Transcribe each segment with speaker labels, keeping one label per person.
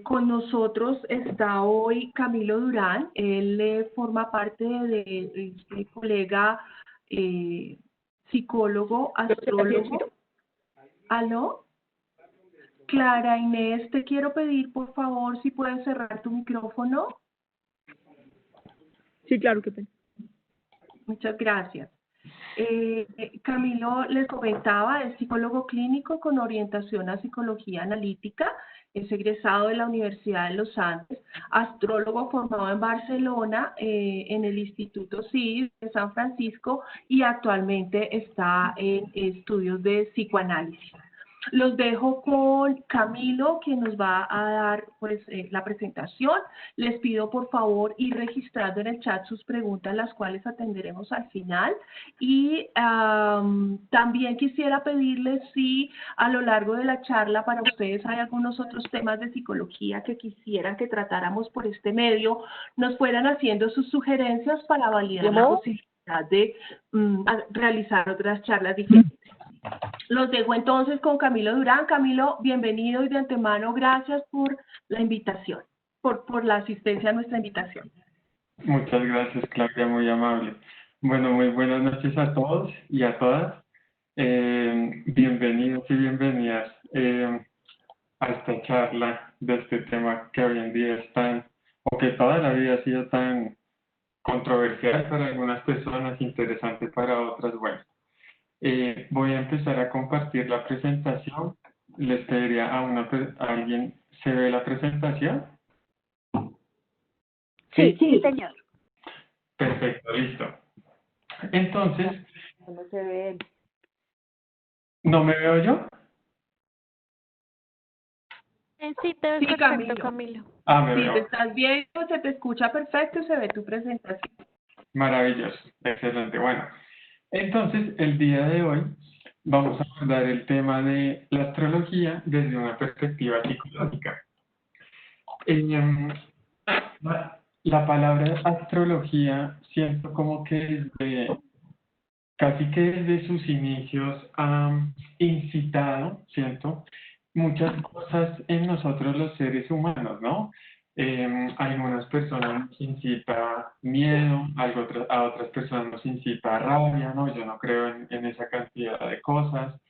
Speaker 1: Con nosotros está hoy Camilo Durán. Él forma parte de este colega psicólogo, astrólogo. ¿Aló? Clara Inés, te quiero pedir, por favor, si puedes cerrar tu micrófono.
Speaker 2: Sí, claro que pena.
Speaker 1: Muchas gracias. Camilo les comentaba, es psicólogo clínico con orientación a psicología analítica, es egresado de la Universidad de los Andes, astrólogo formado en Barcelona, en el Instituto CID de San Francisco y actualmente está en estudios de psicoanálisis. Los dejo con Camilo, que nos va a dar pues la presentación. Les pido por favor ir registrando en el chat sus preguntas, las cuales atenderemos al final. Y también quisiera pedirles si a lo largo de la charla para ustedes hay algunos otros temas de psicología que quisieran que tratáramos por este medio, nos fueran haciendo sus sugerencias para validar la posibilidad de realizar otras charlas diferentes. Los dejo entonces con Camilo Durán. Camilo, bienvenido y de antemano gracias por la invitación, por la asistencia a nuestra invitación.
Speaker 3: Muchas gracias, Claudia, muy amable. Bueno, muy buenas noches a todos y a todas. Bienvenidos y bienvenidas a esta charla de este tema que hoy en día es tan, o que toda la vida ha sido tan controversial para algunas personas, interesante para otras. Bueno, voy a empezar a compartir la presentación. Les pediría a alguien, ¿se ve la presentación?
Speaker 2: Sí, señor.
Speaker 3: Perfecto, listo. Entonces,
Speaker 2: No se ve.
Speaker 3: ¿no me veo yo?
Speaker 2: Sí, te ves perfecto, Camilo.
Speaker 3: Ah, me
Speaker 1: Sí,
Speaker 3: veo.
Speaker 1: te estás viendo, se te escucha perfecto y se ve tu presentación.
Speaker 3: Maravilloso, excelente. Bueno, entonces el día de hoy vamos a abordar el tema de la astrología desde una perspectiva psicológica. La palabra astrología siento como que casi que desde sus inicios ha incitado, siento, muchas cosas en nosotros los seres humanos, ¿no? Algunas personas nos incita miedo, a otras personas nos incita rabia, ¿no? Yo no creo en esa cantidad de cosas.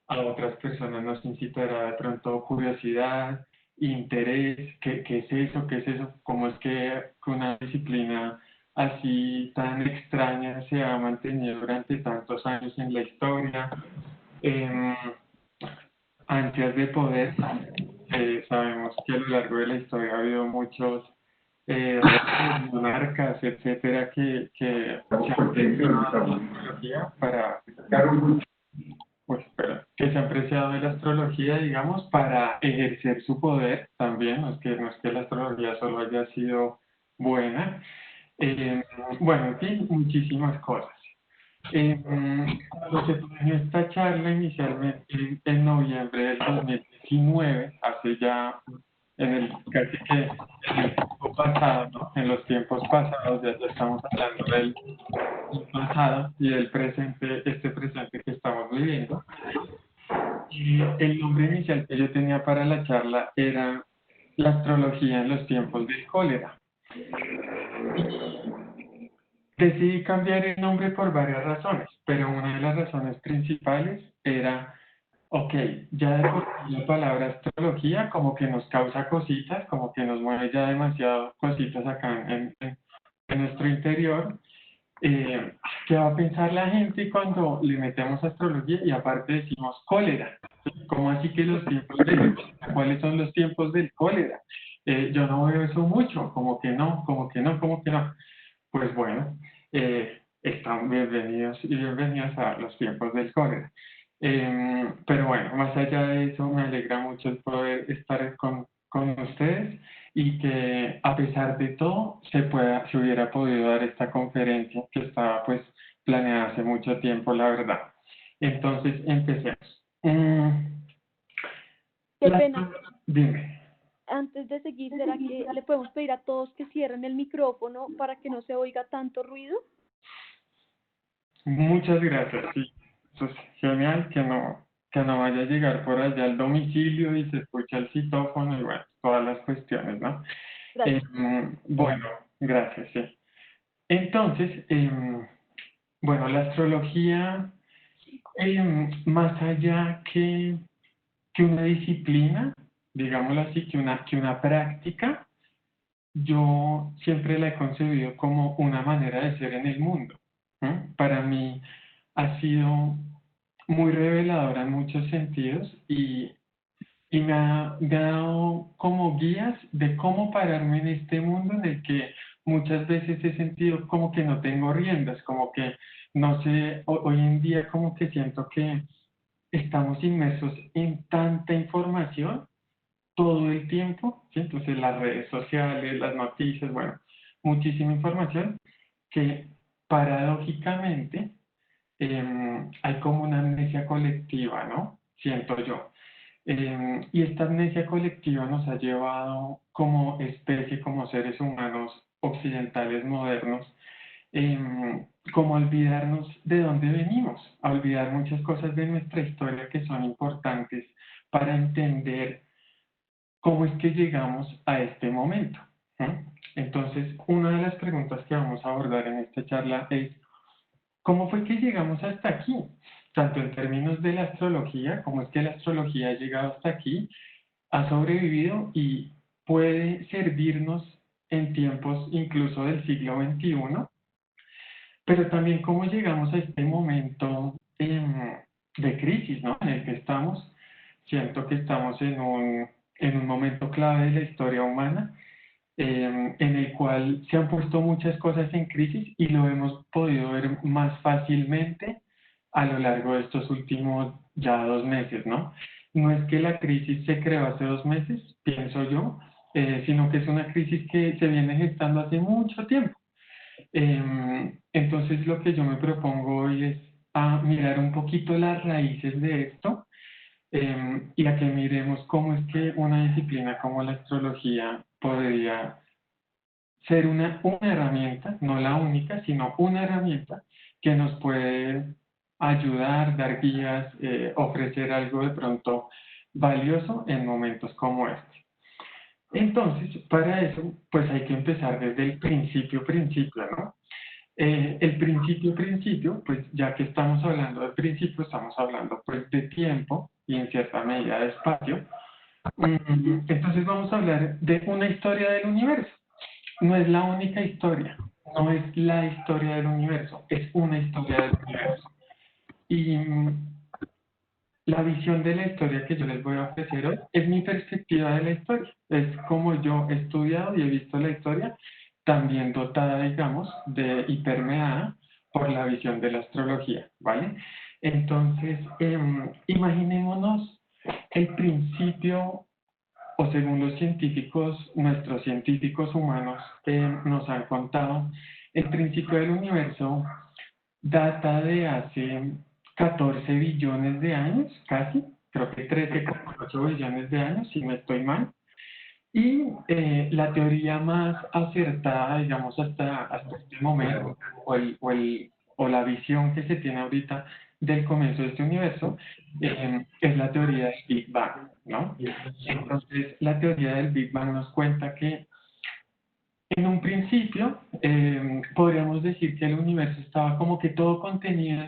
Speaker 3: A otras personas nos incitará de pronto curiosidad, interés, ¿qué es eso? ¿Qué es eso? ¿Cómo es que una disciplina así tan extraña se ha mantenido durante tantos años en la historia? Ansias de poder. Sabemos que a lo largo de la historia ha habido muchos monarcas, etcétera, que se han prestado la astrología para, que se han prestado de la astrología, digamos, para ejercer su poder también. No es que la astrología solo haya sido buena. Bueno, en fin, muchísimas cosas. Cuando se planeó esta charla inicialmente en noviembre del 2019, hace ya casi que en el tiempo pasado, ¿no? En los tiempos pasados, ya estamos hablando del pasado y del presente, este presente que estamos viviendo. Y el nombre inicial que yo tenía para la charla era la astrología en los tiempos del cólera. Decidí cambiar el nombre por varias razones, pero una de las razones principales era, ok, ya de por sí la palabra astrología como que nos causa cositas, como que nos mueve ya demasiado cositas acá en nuestro interior. ¿Qué va a pensar la gente cuando le metemos astrología y aparte decimos cólera? ¿Cómo así que los tiempos del cólera? ¿Cuáles son los tiempos del cólera? Yo no veo eso mucho, como que no, como que no, como que no. Pues bueno, están bienvenidos y bienvenidas a los tiempos del cólera. Pero bueno, más allá de eso, me alegra mucho el poder estar con ustedes y que a pesar de todo se hubiera podido dar esta conferencia que estaba pues planeada hace mucho tiempo, la verdad. Entonces, empecemos.
Speaker 2: Qué pena.
Speaker 3: Dime.
Speaker 2: Antes de seguir, ¿será que le podemos pedir a todos que cierren el micrófono para que no se oiga tanto ruido?
Speaker 3: Muchas gracias, sí. Eso es genial que no que no vaya a llegar por allá al domicilio y se escucha el citófono y bueno, todas las cuestiones, ¿no?
Speaker 2: Gracias.
Speaker 3: Bueno, gracias, sí. Entonces, bueno, la astrología, más allá que una disciplina, digámoslo así, que una práctica, yo siempre la he concebido como una manera de ser en el mundo. Para mí ha sido muy reveladora en muchos sentidos y me ha dado como guías de cómo pararme en este mundo en el que muchas veces he sentido como que no tengo riendas, como que no sé, hoy en día como que siento que estamos inmersos en tanta información todo el tiempo, ¿sí? Entonces las redes sociales, las noticias, bueno, muchísima información que paradójicamente hay como una amnesia colectiva, ¿no? Siento yo. Y esta amnesia colectiva nos ha llevado como especie, como seres humanos occidentales modernos, como a olvidarnos de dónde venimos, a olvidar muchas cosas de nuestra historia que son importantes para entender cómo es que llegamos a este momento. Entonces, una de las preguntas que vamos a abordar en esta charla es, ¿cómo fue que llegamos hasta aquí? Tanto en términos de la astrología, cómo es que la astrología ha llegado hasta aquí, ha sobrevivido y puede servirnos en tiempos incluso del siglo XXI, pero también cómo llegamos a este momento de crisis, ¿no? En el que estamos. Siento que estamos en un momento clave de la historia humana, en el cual se han puesto muchas cosas en crisis y lo hemos podido ver más fácilmente a lo largo de estos últimos ya 2 meses, ¿no? No es que la crisis se creó hace 2 meses, pienso yo, sino que es una crisis que se viene gestando hace mucho tiempo. Entonces lo que yo me propongo hoy es a mirar un poquito las raíces de esto y a que miremos cómo es que una disciplina como la astrología podría ser una herramienta, no la única, sino una herramienta que nos puede ayudar, dar guías, ofrecer algo de pronto valioso en momentos como este. Entonces, para eso, pues hay que empezar desde el principio, ¿no? El principio, pues ya que estamos hablando de principio, estamos hablando pues de tiempo y en cierta medida de espacio. Entonces vamos a hablar de una historia del universo. No es la única historia, no es la historia del universo, es una historia del universo. Y la visión de la historia que yo les voy a ofrecer hoy es mi perspectiva de la historia. Es como yo he estudiado y he visto la historia, también dotada, digamos, y permeada por la visión de la astrología, ¿vale? Entonces, imaginémonos el principio, o según los científicos, nuestros científicos humanos nos han contado, el principio del universo data de hace 14 billones de años, casi, creo que 13,8 billones de años, si no estoy mal. Y la teoría más acertada, digamos, hasta este momento, o la visión que se tiene ahorita del comienzo de este universo, es la teoría del Big Bang, ¿no? Entonces, la teoría del Big Bang nos cuenta que en un principio, podríamos decir que el universo estaba como que todo contenido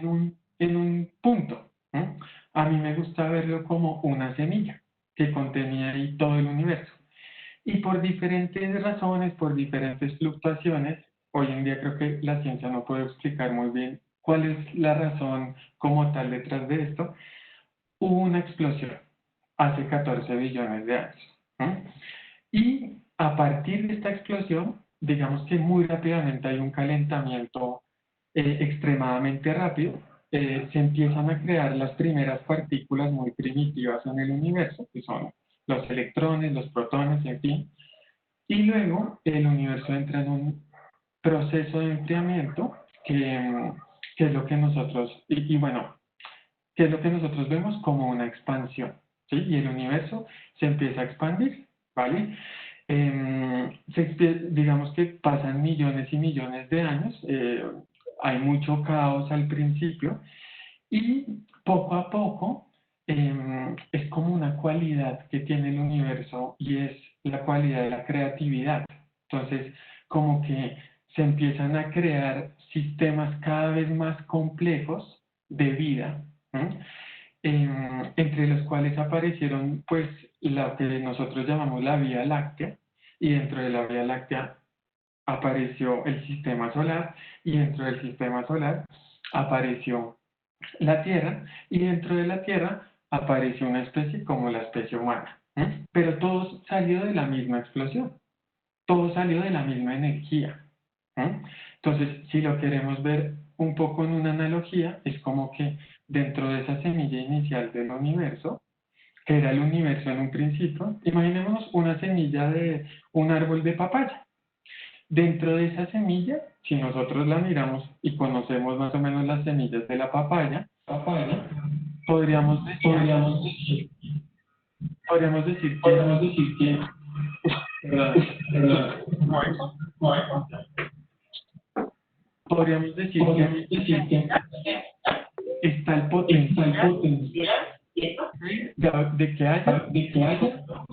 Speaker 3: en un punto, ¿no? A mí me gusta verlo como una semilla que contenía ahí todo el universo. Y por diferentes razones, por diferentes fluctuaciones, hoy en día creo que la ciencia no puede explicar muy bien cuál es la razón como tal detrás de esto, hubo una explosión hace 14 billones de años, ¿no? Y a partir de esta explosión, digamos que muy rápidamente hay un calentamiento extremadamente rápido. Se empiezan a crear las primeras partículas muy primitivas en el universo, que son los electrones, los protones, en fin. Y luego el universo entra en un proceso de enfriamiento que es lo que nosotros, y bueno, que es lo que nosotros vemos como una expansión, ¿sí? Y el universo se empieza a expandir, ¿vale? Digamos que pasan millones y millones de años, hay mucho caos al principio y poco a poco es como una cualidad que tiene el universo y es la cualidad de la creatividad. Entonces, como que se empiezan a crear sistemas cada vez más complejos de vida, ¿no? Entre los cuales aparecieron pues lo que nosotros llamamos la Vía Láctea, y dentro de la Vía Láctea apareció el sistema solar, y dentro del sistema solar apareció la Tierra, y dentro de la Tierra apareció una especie como la especie humana. Pero todo salió de la misma explosión, todo salió de la misma energía. Entonces, si lo queremos ver un poco en una analogía, es como que dentro de esa semilla inicial del universo, que era el universo en un principio, imaginémonos una semilla de un árbol de papaya. Dentro de esa semilla, si nosotros la miramos y conocemos más o menos las semillas de la papaya, podríamos decir que podríamos decir que está el potencial de que haya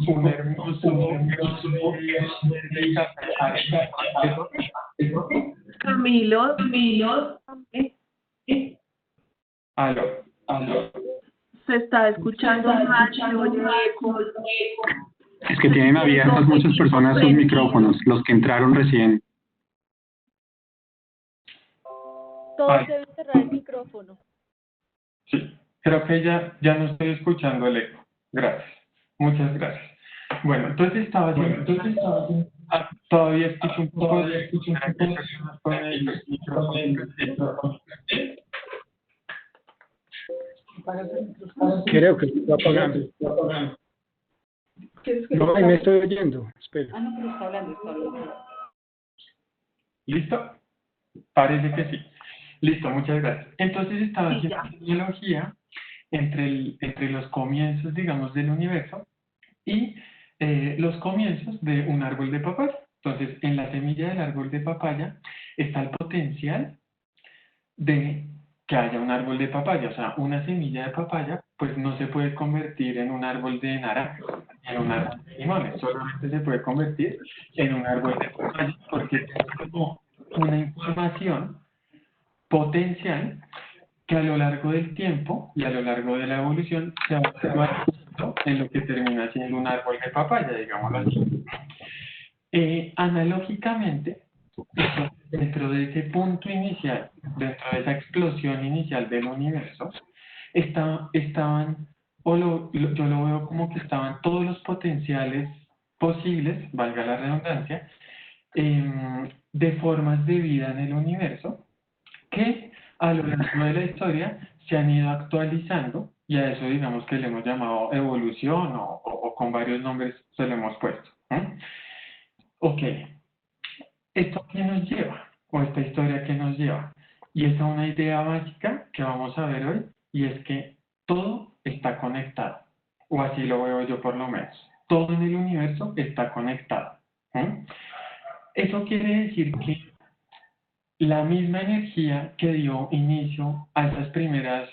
Speaker 3: un hermoso
Speaker 1: Camilo,
Speaker 3: aló.
Speaker 1: se está escuchando mal, se oye eco.
Speaker 4: Es que tienen abiertas muchas personas sus micrófonos, los que entraron recién.
Speaker 2: Todos deben cerrar el micrófono.
Speaker 3: Sí, creo que ya no estoy escuchando el eco. Gracias. Muchas gracias. Bueno, entonces estaba haciendo... todavía escucho un poco con el micrófono.
Speaker 4: Creo que se está apagando. No, me estoy oyendo. Espera.
Speaker 5: Ah, no, pero está hablando.
Speaker 3: ¿Listo? Parece que sí. Listo, muchas gracias. Entonces estaba haciendo una analogía entre los comienzos, digamos, del universo y los comienzos de un árbol de papaya. Entonces, en la semilla del árbol de papaya está el potencial de que haya un árbol de papaya. O sea, una semilla de papaya, pues no se puede convertir en un árbol de naranja, en un árbol de limones. Solamente se puede convertir en un árbol de papaya porque es como una información potencial que a lo largo del tiempo y a lo largo de la evolución se va actualizando en lo que termina siendo un árbol de papaya, digámoslo así. Analógicamente, dentro de ese punto inicial, dentro de esa explosión inicial del universo, estaban, yo lo veo como que estaban todos los potenciales posibles, valga la redundancia, de formas de vida en el universo, que a lo largo de la historia se han ido actualizando, y a eso digamos que le hemos llamado evolución o con varios nombres se lo hemos puesto. Ok, ¿esto qué nos lleva? ¿O esta historia qué nos lleva? Y esta es una idea básica que vamos a ver hoy, y es que todo está conectado, o así lo veo yo por lo menos. Todo en el universo está conectado. Eso quiere decir que la misma energía que dio inicio a esas primeras,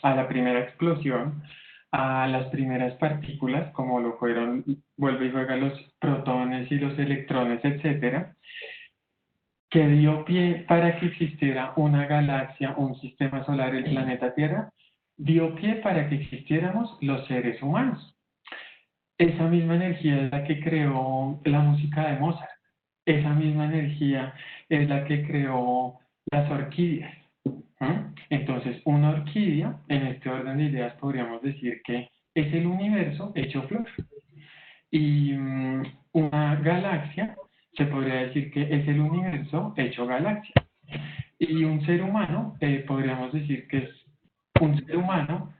Speaker 3: a la primera explosión, a las primeras partículas, como lo fueron, vuelve y juega los protones y los electrones, etcétera, que dio pie para que existiera una galaxia, un sistema solar, el planeta Tierra, dio pie para que existiéramos los seres humanos. Esa misma energía es la que creó la música de Mozart. Esa misma energía es la que creó las orquídeas. Entonces, una orquídea, en este orden de ideas, podríamos decir que es el universo hecho flor. Y una galaxia, se podría decir que es el universo hecho galaxia. Y un ser humano, podríamos decir que es un ser humano,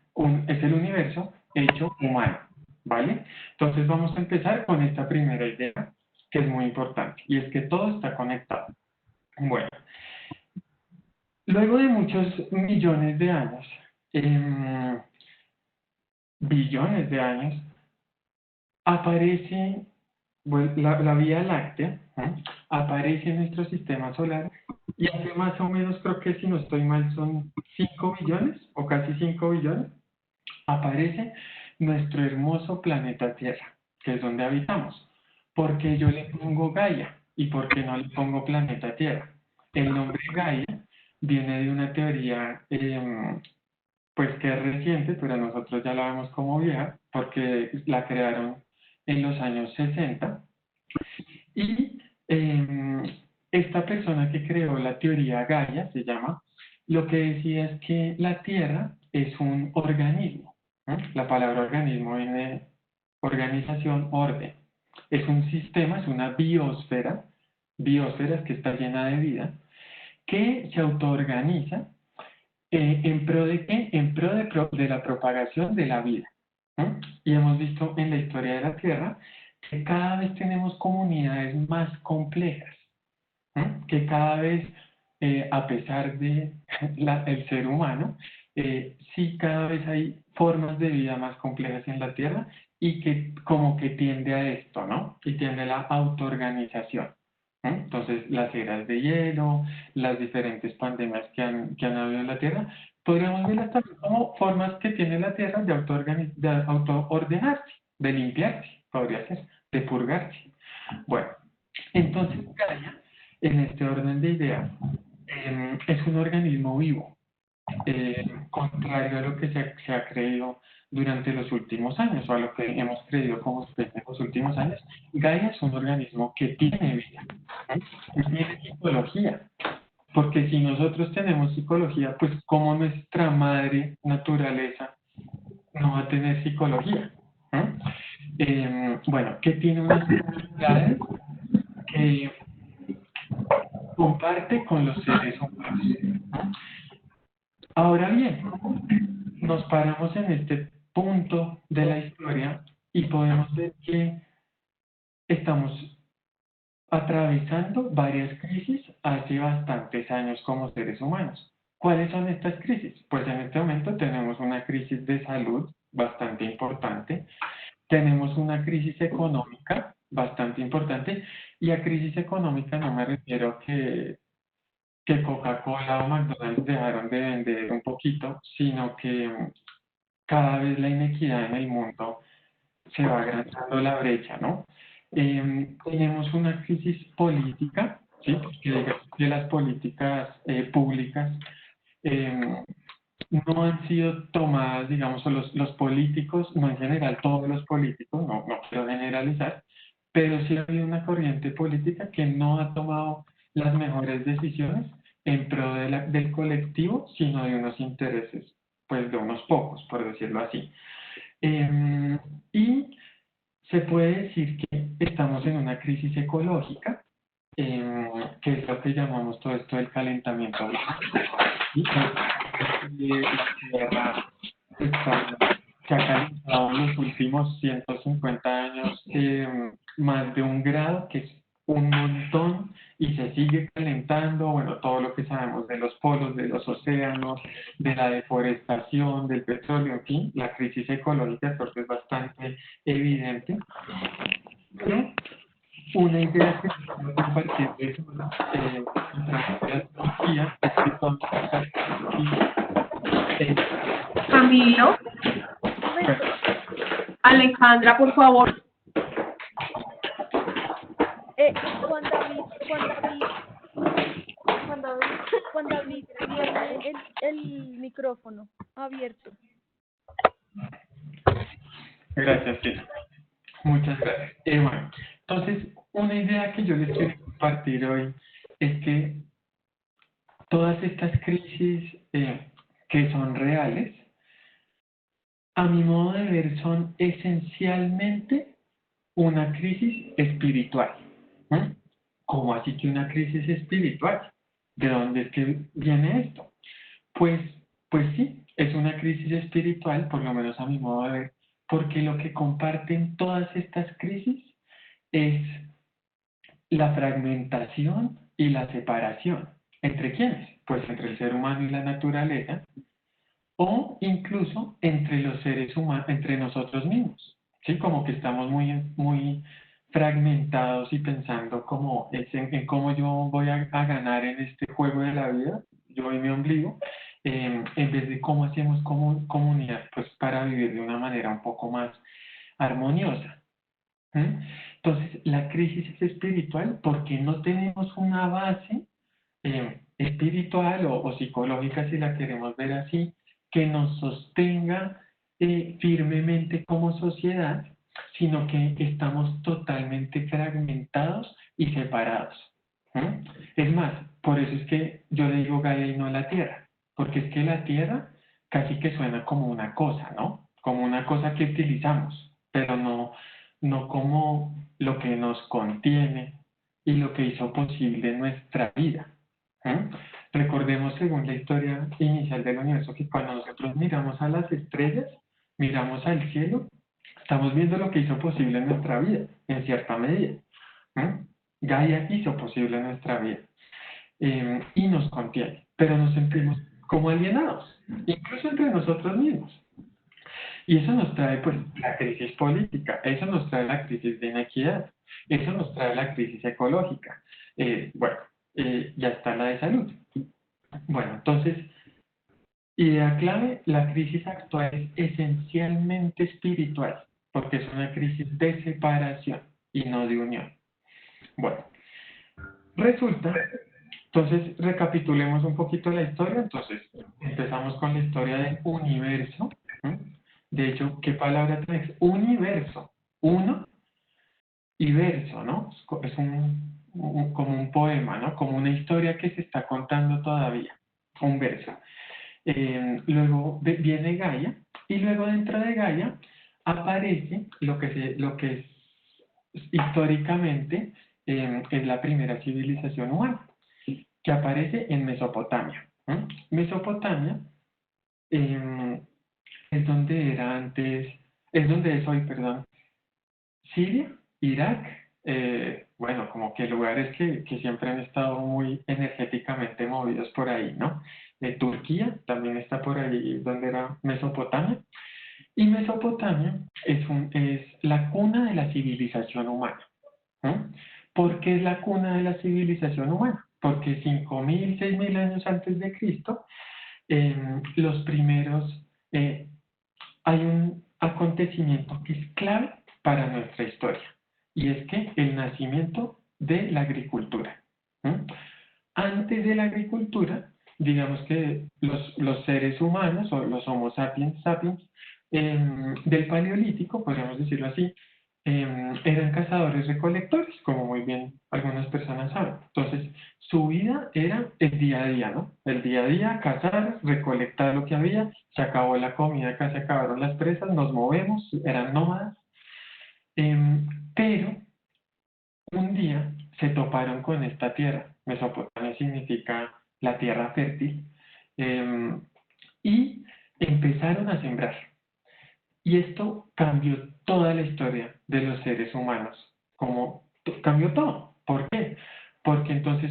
Speaker 3: es el universo hecho humano. ¿Vale? Entonces vamos a empezar con esta primera idea, que es muy importante, y es que todo está conectado. Bueno, luego de muchos millones de años, billones de años, aparece la Vía Láctea, aparece en nuestro sistema solar, y hace más o menos, creo que si no estoy mal, son 5 billones, o casi 5 billones, aparece nuestro hermoso planeta Tierra, que es donde habitamos. ¿Por qué yo le pongo Gaia y por qué no le pongo planeta Tierra? El nombre Gaia viene de una teoría pues que es reciente, pero nosotros ya la vemos como vieja, porque la crearon en los años 60. Y esta persona que creó la teoría Gaia, se llama, lo que decía es que la Tierra es un organismo. La palabra organismo viene de organización, orden. Es un sistema, es una biosfera es que está llena de vida, que se autoorganiza ¿en pro de qué? En pro de la propagación de la vida. Y hemos visto en la historia de la Tierra que cada vez tenemos comunidades más complejas, que cada vez, a pesar de el ser humano, sí cada vez hay formas de vida más complejas en la Tierra y que como que tiende a esto, ¿no? Y tiende a la autoorganización. Entonces, las eras de hielo, las diferentes pandemias que han habido en la Tierra, podríamos verlas también como formas que tiene la Tierra de autoordenarse, de limpiarse, podría ser, de purgarse. Bueno, entonces Gaia, en este orden de ideas, es un organismo vivo, contrario a lo que se ha creído durante los últimos años, o a lo que hemos creído como especie en los últimos años. Gaia es un organismo que tiene vida, que tiene psicología, porque si nosotros tenemos psicología, pues como nuestra madre naturaleza no va a tener psicología. Bueno, que tiene unas actividades que comparte con los seres humanos. Ahora bien, nos paramos en este punto de la historia y podemos ver que estamos atravesando varias crisis hace bastantes años como seres humanos. ¿Cuáles son estas crisis? Pues en este momento tenemos una crisis de salud bastante importante, tenemos una crisis económica bastante importante, y a crisis económica no me refiero que Coca-Cola o McDonald's dejaron de vender un poquito, sino que cada vez la inequidad en el mundo se va agrandando la brecha, ¿no? Tenemos una crisis política, ¿sí? Porque digamos que las políticas públicas no han sido tomadas, digamos, o los políticos, no en general todos los políticos, no quiero generalizar, pero sí ha habido una corriente política que no ha tomado las mejores decisiones en pro del colectivo, sino de unos intereses, pues de unos pocos, por decirlo así. Y se puede decir que estamos en una crisis ecológica, que es lo que llamamos todo esto del calentamiento global. La Tierra se ha calentado en los últimos 150 años más de 1 grado, que es un montón, y se sigue calentando. Bueno, todo lo que sabemos de los polos, de los océanos, de la deforestación, del petróleo, en fin, la crisis ecológica es bastante evidente. Pero una idea que quiero compartir de eso, a través de la tecnología, es que todas estas crisis,
Speaker 1: Camilo, Alejandra, por favor.
Speaker 2: Juan David tiene el micrófono abierto.
Speaker 3: Gracias, sí. Muchas gracias. Bueno, entonces, una idea que yo les quiero compartir hoy es que todas estas crisis que son reales, a mi modo de ver, son esencialmente una crisis espiritual. ¿Cómo así que una crisis espiritual? ¿De dónde es que viene esto? Pues sí, es una crisis espiritual, por lo menos a mi modo de ver, porque lo que comparten todas estas crisis es la fragmentación y la separación. ¿Entre quiénes? Pues entre el ser humano y la naturaleza, o incluso entre los seres humanos, entre nosotros mismos. ¿Sí? Como que estamos muy fragmentados y pensando como en cómo yo voy a ganar en este juego de la vida, yo y mi ombligo, en vez de cómo hacemos comunidad, pues para vivir de una manera un poco más armoniosa. ¿Mm? Entonces, la crisis es espiritual porque no tenemos una base espiritual o psicológica, si la queremos ver así, que nos sostenga firmemente como sociedad, sino que estamos totalmente fragmentados y separados. ¿Mm? Es más, por eso es que yo le digo Gaia y no la Tierra, porque es que la Tierra casi que suena como una cosa, ¿no? Como una cosa que utilizamos, pero no como lo que nos contiene y lo que hizo posible nuestra vida. ¿Mm? Recordemos, según la historia inicial del universo, que cuando nosotros miramos a las estrellas, miramos al cielo, estamos viendo lo que hizo posible nuestra vida, en cierta medida. ¿Mm? Gaia hizo posible nuestra vida y nos contiene, pero nos sentimos como alienados, incluso entre nosotros mismos. Y eso nos trae pues la crisis política, eso nos trae la crisis de inequidad, eso nos trae la crisis ecológica, ya está la de salud. Bueno, entonces, idea clave, la crisis actual es esencialmente espiritual, porque es una crisis de separación y no de unión. Bueno, resulta, entonces recapitulemos un poquito la historia, entonces empezamos con la historia del universo. ¿Mm? De hecho, ¿qué palabra tenés? Universo, uno y verso, ¿no? Es como un poema, ¿no? Como una historia que se está contando todavía, un verso. Luego viene Gaia, y luego dentro de Gaia aparece lo que es históricamente es la primera civilización humana, que aparece en Mesopotamia. ¿Mm? Mesopotamia es donde era antes, es donde es hoy, perdón, Siria, Irak, bueno, como que lugares que siempre han estado muy energéticamente movidos por ahí, ¿no? Turquía también está por ahí, donde era Mesopotamia. Y Mesopotamia es la cuna de la civilización humana. ¿No? ¿Por qué es la cuna de la civilización humana? Porque 5.000, 6.000 años antes de Cristo, los primeros, hay un acontecimiento que es clave para nuestra historia, y es que el nacimiento de la agricultura. ¿Mm? Antes de la agricultura, digamos que los seres humanos, o los Homo sapiens sapiens, del Paleolítico, podríamos decirlo así, eran cazadores-recolectores, como muy bien algunas personas saben. Entonces, su vida era el día a día, ¿no? El día a día, cazar, recolectar lo que había, se acabó la comida, acá se acabaron las presas, nos movemos, eran nómadas. Pero un día se toparon con esta tierra. Mesopotamia significa la tierra fértil. Y empezaron a sembrar. Y esto cambió toda la historia de los seres humanos. Como cambió todo. ¿Por qué? Porque entonces,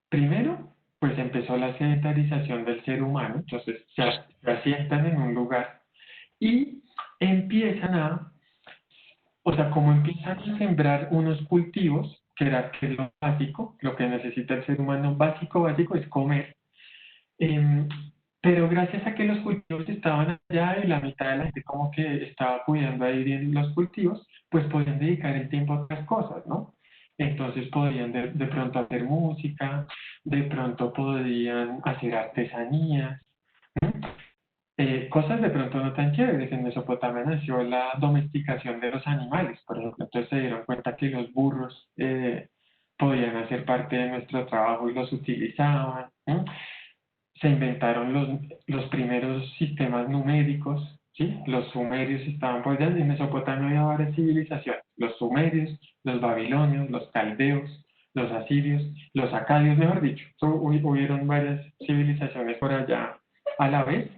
Speaker 3: primero, pues empezó la sedentarización del ser humano. Entonces se asientan en un lugar y empiezan o sea, como empiezan a sembrar unos cultivos, que es lo básico, lo que necesita el ser humano básico es comer. Em, pero gracias a que los cultivos estaban allá y la mitad de la gente como que estaba cuidando ahí bien los cultivos, pues podían dedicar el tiempo a otras cosas, ¿no? Entonces podían de pronto hacer música, de pronto podían hacer artesanías, ¿no? Cosas de pronto no tan chéveres. En Mesopotamia nació la domesticación de los animales, por ejemplo. Entonces se dieron cuenta que los burros podían hacer parte de nuestro trabajo y los utilizaban, ¿no? Se inventaron los primeros sistemas numéricos, ¿sí? Los sumerios estaban por allá. En Mesopotamia había varias civilizaciones: los sumerios, los babilonios, los caldeos, los asirios, los acadios, mejor dicho. Hubieron varias civilizaciones por allá a la vez.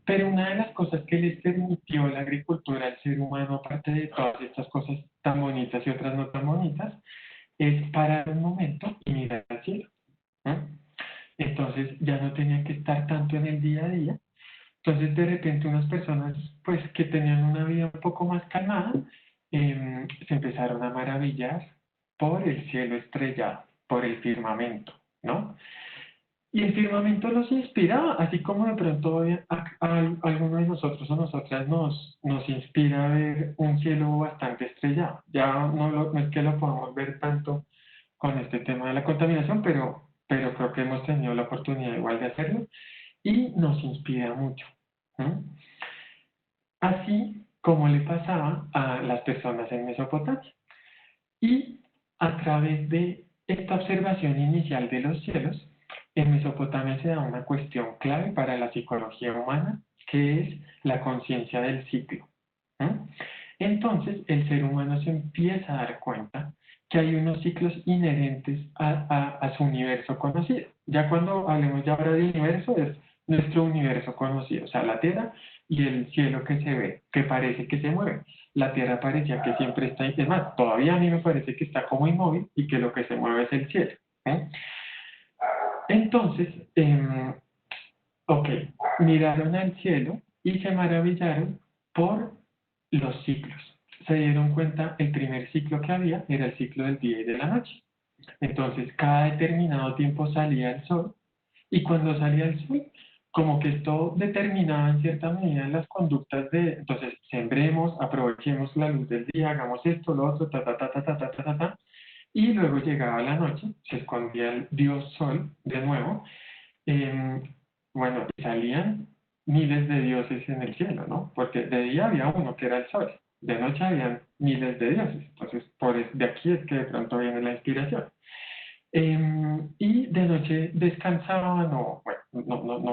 Speaker 3: Pero una de las cosas que les permitió la agricultura al ser humano, aparte de todas estas cosas tan bonitas y otras no tan bonitas, es parar un momento y mirar al cielo, ¿no? Entonces ya no tenían que estar tanto en el día a día. Entonces de repente unas personas pues que tenían una vida un poco más calmada, se empezaron a maravillar por el cielo estrellado, por el firmamento, ¿no? Y el firmamento los inspiraba, así como de pronto a alguno de nosotros o nosotras nos inspira a ver un cielo bastante estrellado. Ya no es que lo podamos ver tanto con este tema de la contaminación, pero creo que hemos tenido la oportunidad igual de hacerlo y nos inspira mucho. ¿Mm? Así como le pasaba a las personas en Mesopotamia. Y a través de esta observación inicial de los cielos, en Mesopotamia se da una cuestión clave para la psicología humana, que es la conciencia del ciclo. ¿Mm? Entonces, el ser humano se empieza a dar cuenta que hay unos ciclos inherentes a su universo conocido. Ya cuando hablemos ya ahora de universo, es nuestro universo conocido, o sea, la Tierra y el cielo que se ve, que parece que se mueve. La Tierra parecía que siempre está, es más, todavía a mí me parece que está como inmóvil y que lo que se mueve es el cielo. ¿Eh? Entonces, ok, miraron al cielo y se maravillaron por los ciclos. Se dieron cuenta, el primer ciclo que había era el ciclo del día y de la noche. Entonces, cada determinado tiempo salía el sol y cuando salía el sol, como que esto determinaba en cierta medida las conductas de, entonces, sembremos, aprovechemos la luz del día, hagamos esto, lo otro, ta, ta, ta, ta, ta, ta, ta, ta, ta. Y luego llegaba la noche, se escondía el dios sol de nuevo. eh, bueno, salían miles de dioses en el cielo, ¿no? Porque de día había uno que era el sol, de noche habían miles de dioses. Entonces, de aquí es que de pronto viene la inspiración. Y de noche descansaban, o bueno,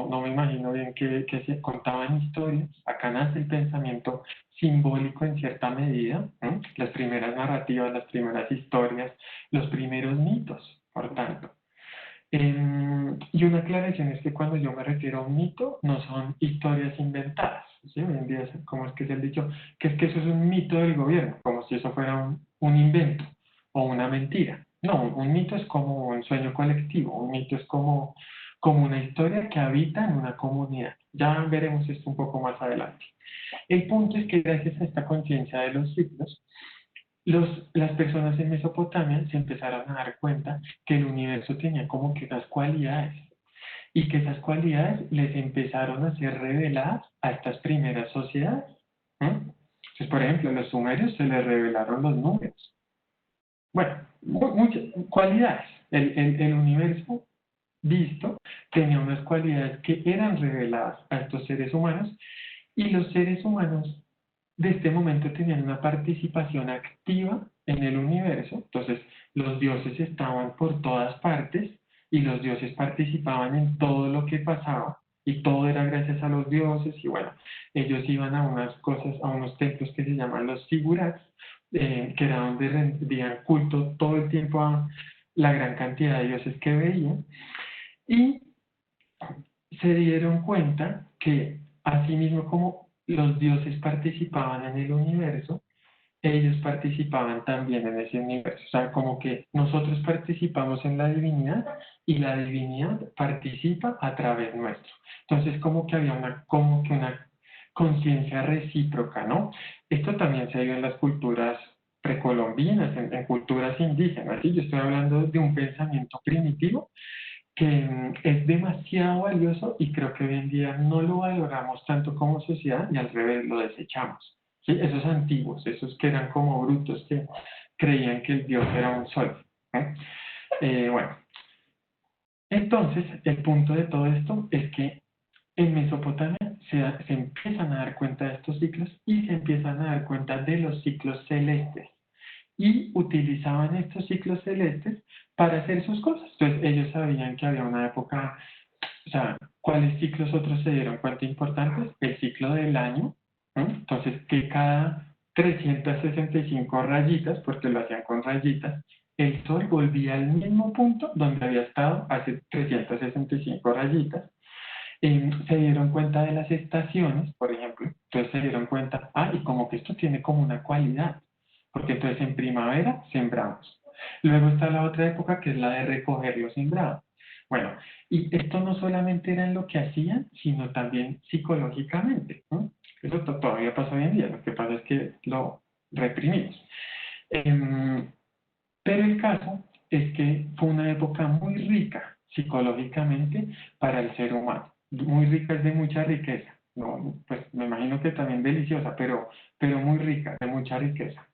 Speaker 3: no me imagino bien que se contaban historias. Acá nace el pensamiento simbólico en cierta medida, ¿no? Las primeras narrativas, las primeras historias, los primeros mitos, por tanto. Y una aclaración es que cuando yo me refiero a un mito, no son historias inventadas. ¿Sí? Hoy en día, ¿cómo es que se ha dicho? Que es que eso es un mito del gobierno, como si eso fuera un invento o una mentira. No, un mito es como un sueño colectivo, un mito es como una historia que habita en una comunidad. Ya veremos esto un poco más adelante. El punto es que gracias a esta conciencia de los ciclos, las personas en Mesopotamia se empezaron a dar cuenta que el universo tenía como que unas cualidades y que esas cualidades les empezaron a ser reveladas a estas primeras sociedades. Entonces, por ejemplo, a los sumerios se les revelaron los números. Bueno, muchas cualidades. El universo visto tenía unas cualidades que eran reveladas a estos seres humanos y los seres humanos de este momento tenían una participación activa en el universo. Entonces, los dioses estaban por todas partes y los dioses participaban en todo lo que pasaba y todo era gracias a los dioses y bueno, ellos iban a unas cosas, a unos templos que se llaman los sigurats, que era donde rendían culto todo el tiempo a la gran cantidad de dioses que veían y se dieron cuenta que asimismo como los dioses participaban en el universo, ellos participaban también en ese universo. O sea, como que nosotros participamos en la divinidad y la divinidad participa a través nuestro. Entonces, como que había como que una conciencia recíproca, ¿no? Esto también se dio en las culturas precolombinas, en culturas indígenas. ¿Sí? Yo estoy hablando de un pensamiento primitivo que es demasiado valioso y creo que hoy en día no lo valoramos tanto como sociedad y al revés lo desechamos. ¿Sí? Esos antiguos, esos que eran como brutos, que creían que el Dios era un sol. Bueno, entonces el punto de todo esto es que en Mesopotamia se empiezan a dar cuenta de estos ciclos y se empiezan a dar cuenta de los ciclos celestes y utilizaban estos ciclos celestes para hacer sus cosas. Entonces ellos sabían que había una época, o sea, ¿cuáles ciclos otros se dieron cuenta importantes? El ciclo del año, ¿no? Entonces que cada 365 rayitas, porque lo hacían con rayitas, el sol volvía al mismo punto donde había estado hace 365 rayitas. Se dieron cuenta de las estaciones, por ejemplo, entonces se dieron cuenta, y como que esto tiene como una cualidad, porque entonces en primavera sembramos. Luego está la otra época que es la de recoger lo sembrado. Bueno, y esto no solamente era en lo que hacían, sino también psicológicamente, ¿no? Eso todavía pasa hoy en día, lo que pasa es que lo reprimimos. Pero el caso es que fue una época muy rica psicológicamente para el ser humano. Muy rica, es de mucha riqueza. No, pues me imagino que también deliciosa, pero muy rica, de mucha riqueza.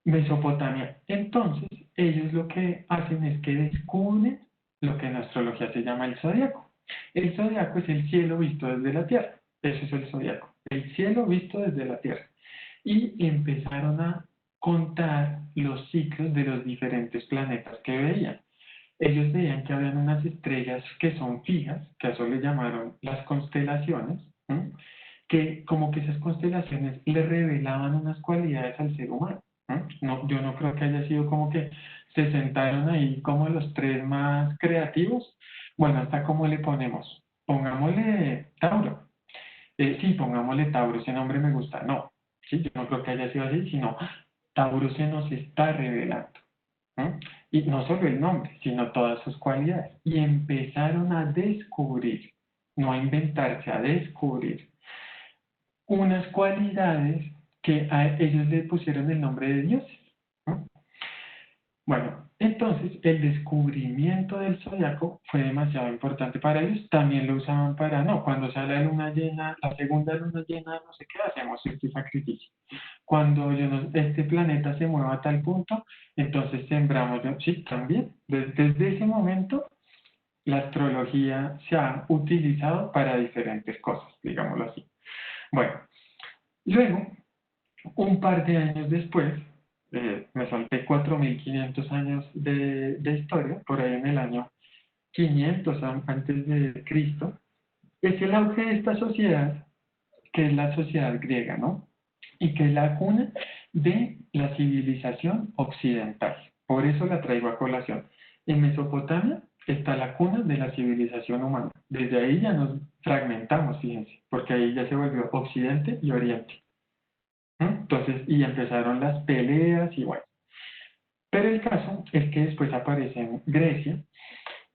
Speaker 3: Mesopotamia. Entonces, ellos lo que hacen es que descubren lo que en astrología se llama el zodiaco. El zodiaco es el cielo visto desde la Tierra. Eso es el zodiaco, el cielo visto desde la Tierra. Y empezaron a contar los ciclos de los diferentes planetas que veían. Ellos veían que habían unas estrellas que son fijas, que a eso le llamaron las constelaciones, ¿sí? Que como que esas constelaciones le revelaban unas cualidades al ser humano. No, yo no creo que haya sido como que se sentaron ahí como los tres más creativos. Bueno, hasta cómo le ponemos. Pongámosle Tauro. Sí, pongámosle Tauro, ese nombre me gusta. No, sí, yo no creo que haya sido así, sino Tauro se nos está revelando. Y no solo el nombre, sino todas sus cualidades. Y empezaron a descubrir, no a inventarse, a descubrir unas cualidades que a ellos le pusieron el nombre de dioses. Bueno, entonces el descubrimiento del zodiaco fue demasiado importante para ellos. También lo usaban para, no, cuando sale la luna llena, la segunda luna llena, no sé qué, hacemos este sacrificio. Cuando este planeta se mueva a tal punto, entonces sembramos, sí, también. Desde ese momento, la astrología se ha utilizado para diferentes cosas, digámoslo así. Bueno, luego, un par de años después, me salté 4.500 años de historia, por ahí en el año 500 antes de Cristo, es el auge de esta sociedad, que es la sociedad griega, ¿no? Y que es la cuna de la civilización occidental. Por eso la traigo a colación. En Mesopotamia está la cuna de la civilización humana. Desde ahí ya nos fragmentamos, fíjense, porque ahí ya se volvió Occidente y Oriente. Entonces, y empezaron las peleas y bueno. Pero el caso es que después aparece en Grecia,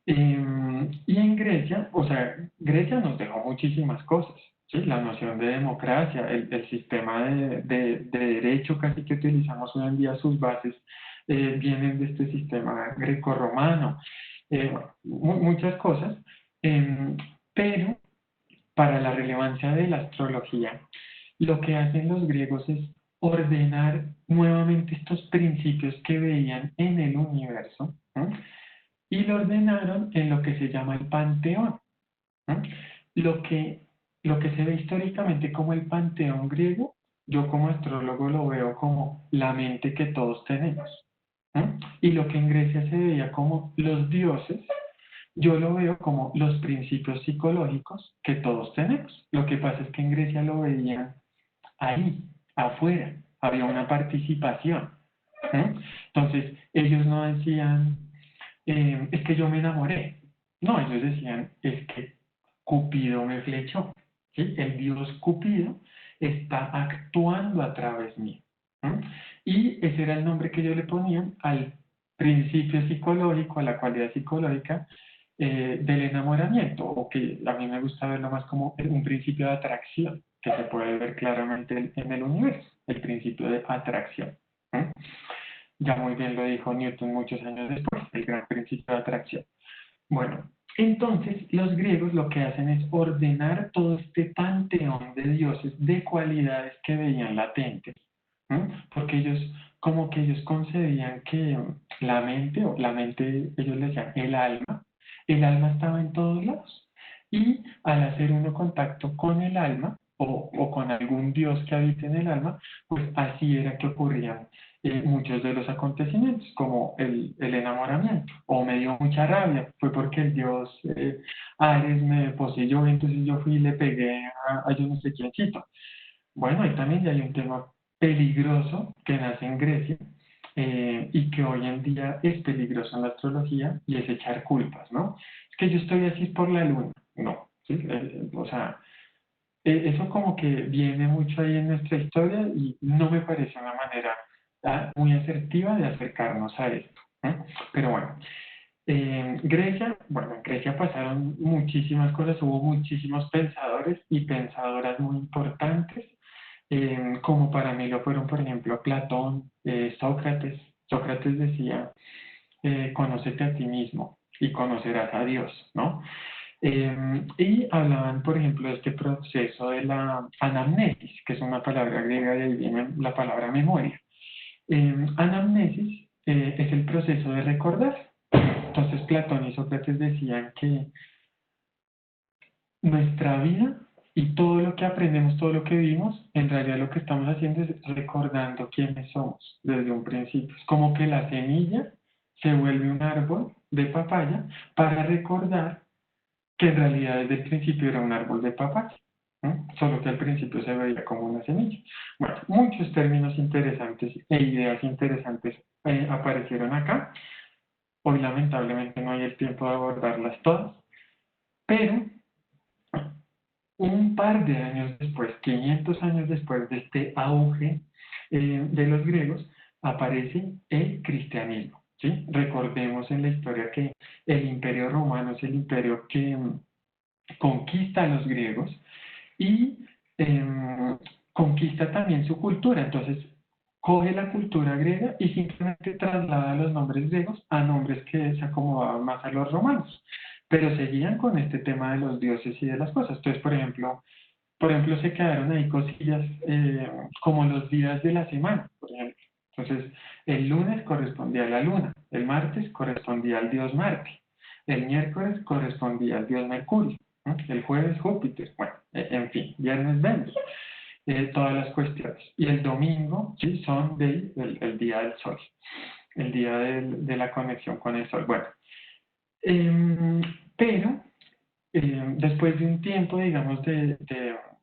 Speaker 3: y en Grecia, o sea, Grecia nos dejó muchísimas cosas, ¿sí? La noción de democracia, el sistema de derecho casi que utilizamos hoy en día, sus bases vienen de este sistema grecorromano, muchas cosas, pero para la relevancia de la astrología, lo que hacen los griegos es ordenar nuevamente estos principios que veían en el universo, ¿no? Y lo ordenaron en lo que se llama el panteón, ¿no? Lo que, lo que se ve históricamente como el panteón griego, yo como astrólogo lo veo como la mente que todos tenemos, ¿no? Y lo que en Grecia se veía como los dioses, yo lo veo como los principios psicológicos que todos tenemos. Lo que pasa es que en Grecia lo veían ahí, afuera, había una participación. Entonces, ellos no decían, es que yo me enamoré. No, ellos decían, es que Cupido me flechó. ¿Sí? El dios Cupido está actuando a través mío. Y ese era el nombre que ellos le ponían al principio psicológico, a la cualidad psicológica del enamoramiento, o que a mí me gusta verlo más como un principio de atracción, que se puede ver claramente en el universo, el principio de atracción. Ya muy bien lo dijo Newton muchos años después, el gran principio de atracción. Bueno, entonces los griegos lo que hacen es ordenar todo este panteón de dioses, de cualidades que veían latentes, porque ellos, como que ellos concebían que la mente, ellos le decían el alma estaba en todos lados. Y al hacer uno contacto con el alma, o con algún dios que habite en el alma, pues así era que ocurrían muchos de los acontecimientos, como el enamoramiento, o me dio mucha rabia, fue porque el dios Ares me poseyó, entonces yo fui y le pegué a yo no sé quiéncito. Bueno, ahí también ya hay un tema peligroso que nace en Grecia, y que hoy en día es peligroso en la astrología, y es echar culpas, ¿no? Es que yo estoy así por la luna. No, ¿sí? O sea, eso como que viene mucho ahí en nuestra historia y no me parece una manera muy asertiva de acercarnos a esto. Pero bueno, Grecia, bueno, en Grecia pasaron muchísimas cosas, hubo muchísimos pensadores y pensadoras muy importantes, como para mí lo fueron, por ejemplo, Platón, Sócrates. Sócrates decía, conócete a ti mismo. y conocerás a Dios, ¿no? Y hablaban, por ejemplo, de este proceso de la anamnesis, que es una palabra griega y ahí viene la palabra memoria. Anamnesis es el proceso de recordar. Entonces Platón y Sócrates decían que nuestra vida y todo lo que aprendemos, todo lo que vivimos, en realidad lo que estamos haciendo es recordando quiénes somos desde un principio. Es como que la semilla se vuelve un árbol de papaya para recordar que en realidad desde el principio era un árbol de papaya, ¿no? Solo que al principio se veía como una semilla. Bueno, muchos términos interesantes e ideas interesantes aparecieron acá. Hoy lamentablemente no hay el tiempo de abordarlas todas, pero un par de años después, 500 años después de este auge de los griegos, aparece el cristianismo, ¿sí? Recordemos en la historia que el Imperio Romano es el imperio que conquista a los griegos y conquista también su cultura. Entonces, coge la cultura griega y simplemente traslada los nombres griegos a nombres que se acomodaban más a los romanos. Pero seguían con este tema de los dioses y de las cosas. Entonces, por ejemplo se quedaron ahí cosillas como los días de la semana, por ejemplo. Entonces, el lunes correspondía a la luna, el martes correspondía al dios Marte, el miércoles correspondía al dios Mercurio, ¿no? El jueves Júpiter, bueno, en fin, viernes Venus, todas las cuestiones. Y el domingo, sí, son el día del sol, el día de la conexión con el sol. Bueno, pero después de un tiempo, digamos, de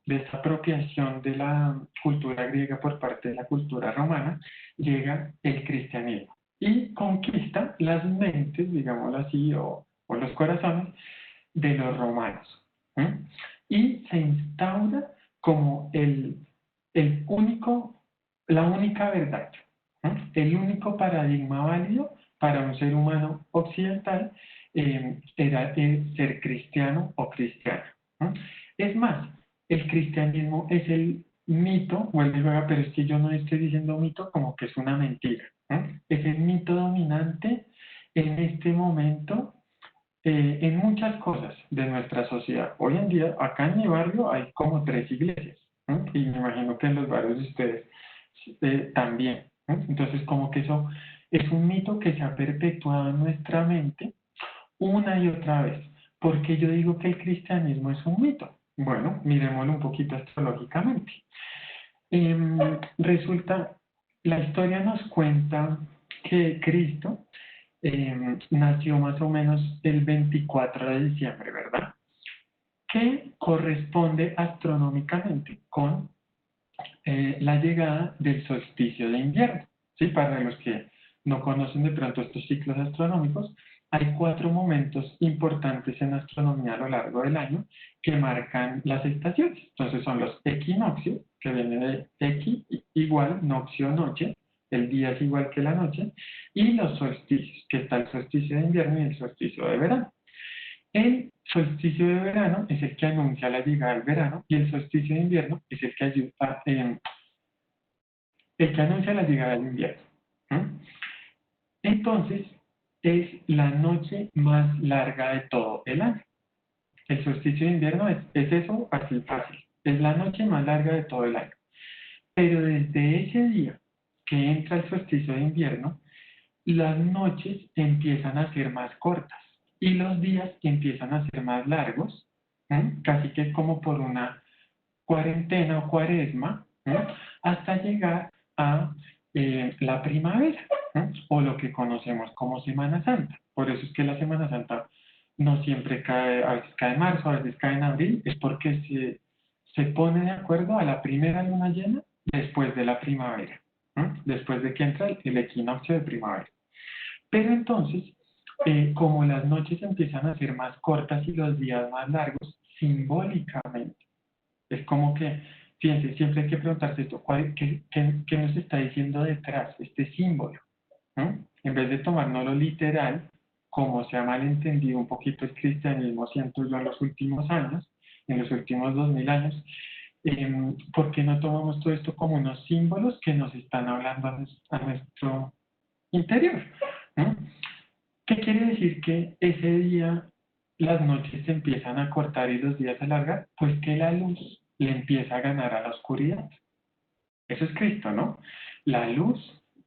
Speaker 3: esta apropiación de la cultura griega por parte de la cultura romana, llega el cristianismo y conquista las mentes, digámoslo así, o los corazones de los romanos. Y se instaura como la única verdad, el único paradigma válido para un ser humano occidental era ser cristiano o cristiana. Es más, el cristianismo es el mito, o él dijo, pero es que yo no estoy diciendo mito como que es una mentira. Es el mito dominante en este momento en muchas cosas de nuestra sociedad. Hoy en día, acá en mi barrio hay como 3 iglesias, y me imagino que en los barrios de ustedes también. Entonces, como que eso es un mito que se ha perpetuado en nuestra mente una y otra vez. ¿Por qué yo digo que el cristianismo es un mito? Bueno, miremoslo un poquito astrológicamente. Resulta, la historia nos cuenta que Cristo nació más o menos el 24 de diciembre, ¿verdad? Que corresponde astronómicamente con la llegada del solsticio de invierno. ¿Sí? Para los que no conocen de pronto estos ciclos astronómicos, hay 4 momentos importantes en astronomía a lo largo del año que marcan las estaciones. Entonces son los equinoccios, que viene de equi igual, noxio, noche, el día es igual que la noche, y los solsticios, que está el solsticio de invierno y el solsticio de verano. El solsticio de verano es el que anuncia la llegada del verano y el solsticio de invierno es el que anuncia la llegada del invierno. Entonces, es la noche más larga de todo el año. El solsticio de invierno es eso, así fácil. Es la noche más larga de todo el año. Pero desde ese día que entra el solsticio de invierno, las noches empiezan a ser más cortas y los días empiezan a ser más largos, casi que como por una cuarentena o cuaresma, hasta llegar a la primavera, o lo que conocemos como Semana Santa. Por eso es que la Semana Santa no siempre cae, a veces cae en marzo, a veces cae en abril, es porque se pone de acuerdo a la primera luna llena después de la primavera, después de que entra el equinoccio de primavera. Pero entonces, como las noches empiezan a ser más cortas y los días más largos, simbólicamente, es como que, fíjense, siempre hay que preguntarse esto, ¿qué nos está diciendo detrás este símbolo? En vez de tomárnoslo literal, como se ha malentendido un poquito el cristianismo, siento yo en los últimos años, en los últimos 2000 años, ¿por qué no tomamos todo esto como unos símbolos que nos están hablando a nuestro interior? ¿Qué quiere decir que ese día las noches se empiezan a cortar y los días a alargar? Pues que la luz le empieza a ganar a la oscuridad. Eso es Cristo, ¿no? La luz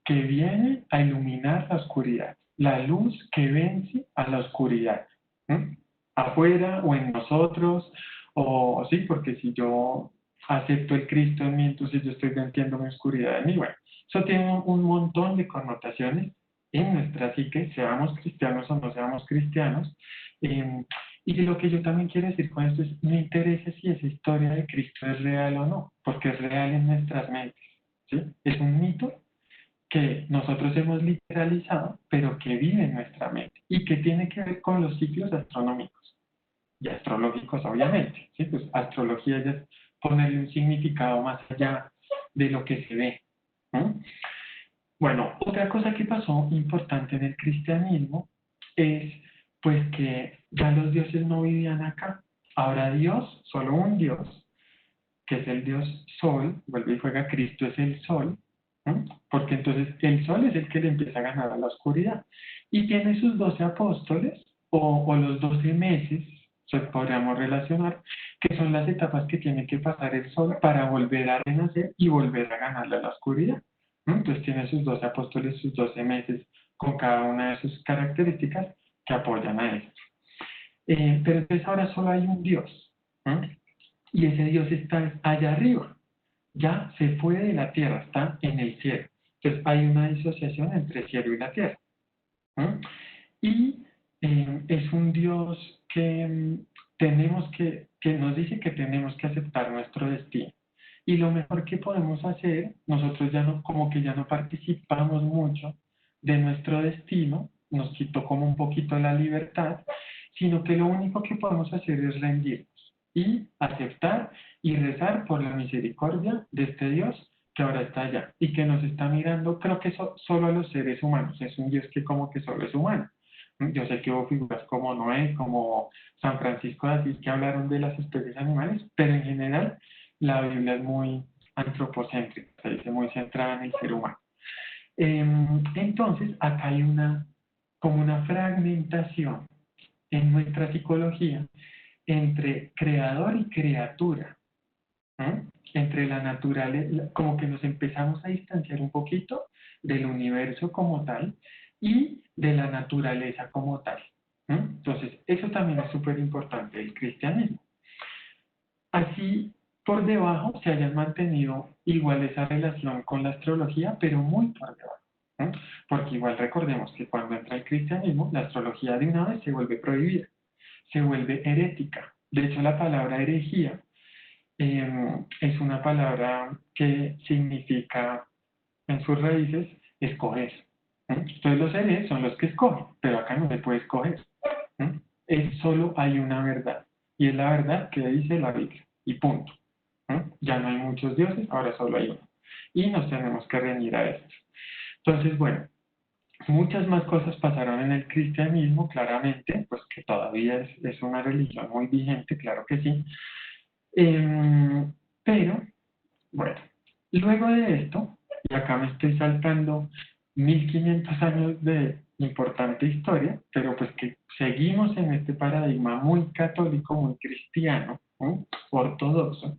Speaker 3: que viene a iluminar la oscuridad. La luz que vence a la oscuridad. ¿Mm? Afuera o en nosotros, o sí, porque si yo acepto el Cristo en mí, entonces yo estoy venciendo mi oscuridad en mí. Bueno, eso tiene un montón de connotaciones en nuestra psique, seamos cristianos o no seamos cristianos. Eh, y lo que yo también quiero decir con esto es, no interesa si esa historia de Cristo es real o no, porque es real en nuestras mentes, ¿sí? Es un mito que nosotros hemos literalizado, pero que vive en nuestra mente y que tiene que ver con los ciclos astronómicos y astrológicos, obviamente, ¿sí? Pues astrología ya es ponerle un significado más allá de lo que se ve. ¿No? Bueno, otra cosa que pasó importante en el cristianismo es pues que ya los dioses no vivían acá. Ahora Dios, solo un Dios, que es el Dios Sol, vuelve y juega, Cristo es el Sol, ¿no? Porque entonces el Sol es el que le empieza a ganar a la oscuridad. Y tiene sus 12 apóstoles, o los 12 meses, podríamos relacionar, que son las etapas que tiene que pasar el Sol para volver a renacer y volver a ganarle a la oscuridad. ¿No? Entonces tiene sus 12 apóstoles, sus 12 meses, con cada una de sus características que apoyan a esto. Pero entonces ahora solo hay un Dios, ¿no? Y ese Dios está allá arriba, ya se fue de la tierra, está en el cielo. Entonces hay una disociación entre el cielo y la tierra. ¿No? Y es un Dios que que nos dice que tenemos que aceptar nuestro destino. Y lo mejor que podemos hacer, nosotros ya no, como que ya no participamos mucho de nuestro destino, nos quitó como un poquito la libertad, sino que lo único que podemos hacer es rendirnos y aceptar y rezar por la misericordia de este Dios que ahora está allá y que nos está mirando, creo que solo a los seres humanos, es un Dios que como que solo es humano. Yo sé que hubo figuras como Noé, como San Francisco de Asís que hablaron de las especies animales, pero en general la Biblia es muy antropocéntrica, se dice muy centrada en el ser humano. Entonces, acá hay como una fragmentación en nuestra psicología entre creador y criatura, ¿no? Entre la naturaleza, como que nos empezamos a distanciar un poquito del universo como tal y de la naturaleza como tal, ¿no? Entonces, eso también es súper importante del cristianismo. Así, por debajo se hayan mantenido igual esa relación con la astrología, pero muy por debajo, ¿no? Porque igual recordemos que cuando entra el cristianismo, la astrología de una vez se vuelve prohibida, se vuelve herética. De hecho, la palabra herejía es una palabra que significa en sus raíces escoger. Entonces los herejes son los que escogen, pero acá no se puede escoger. Solo hay una verdad, y es la verdad que dice la Biblia, y punto. Ya no hay muchos dioses, ahora solo hay uno. Y nos tenemos que reñir a esto. Entonces, bueno, muchas más cosas pasaron en el cristianismo, claramente, pues que todavía es una religión muy vigente, claro que sí. Pero, bueno, luego de esto, y acá me estoy saltando 1500 años de importante historia, pero pues que seguimos en este paradigma muy católico, muy cristiano, ¿no? Ortodoxo,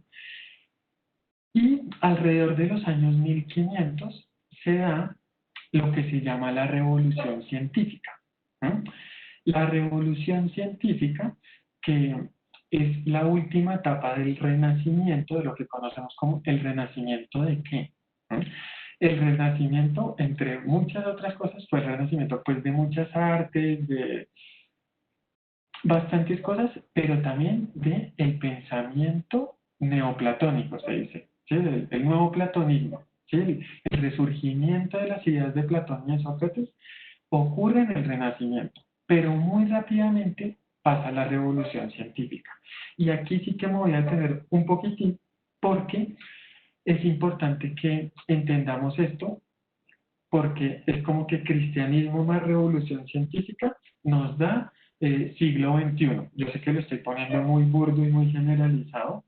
Speaker 3: y alrededor de los años 1500 se da lo que se llama la revolución científica, ¿no? La revolución científica, que es la última etapa del renacimiento, de lo que conocemos como el renacimiento de qué. ¿No? El renacimiento, entre muchas otras cosas, fue el renacimiento pues, de muchas artes, de bastantes cosas, pero también de el pensamiento neoplatónico, se dice, ¿sí? El nuevo platonismo, ¿sí? El resurgimiento de las ideas de Platón y de Sócrates ocurre en el Renacimiento, pero muy rápidamente pasa la revolución científica. Y aquí sí que me voy a detener un poquitín, porque es importante que entendamos esto, porque es como que cristianismo más revolución científica nos da siglo XXI. Yo sé que lo estoy poniendo muy burdo y muy generalizado,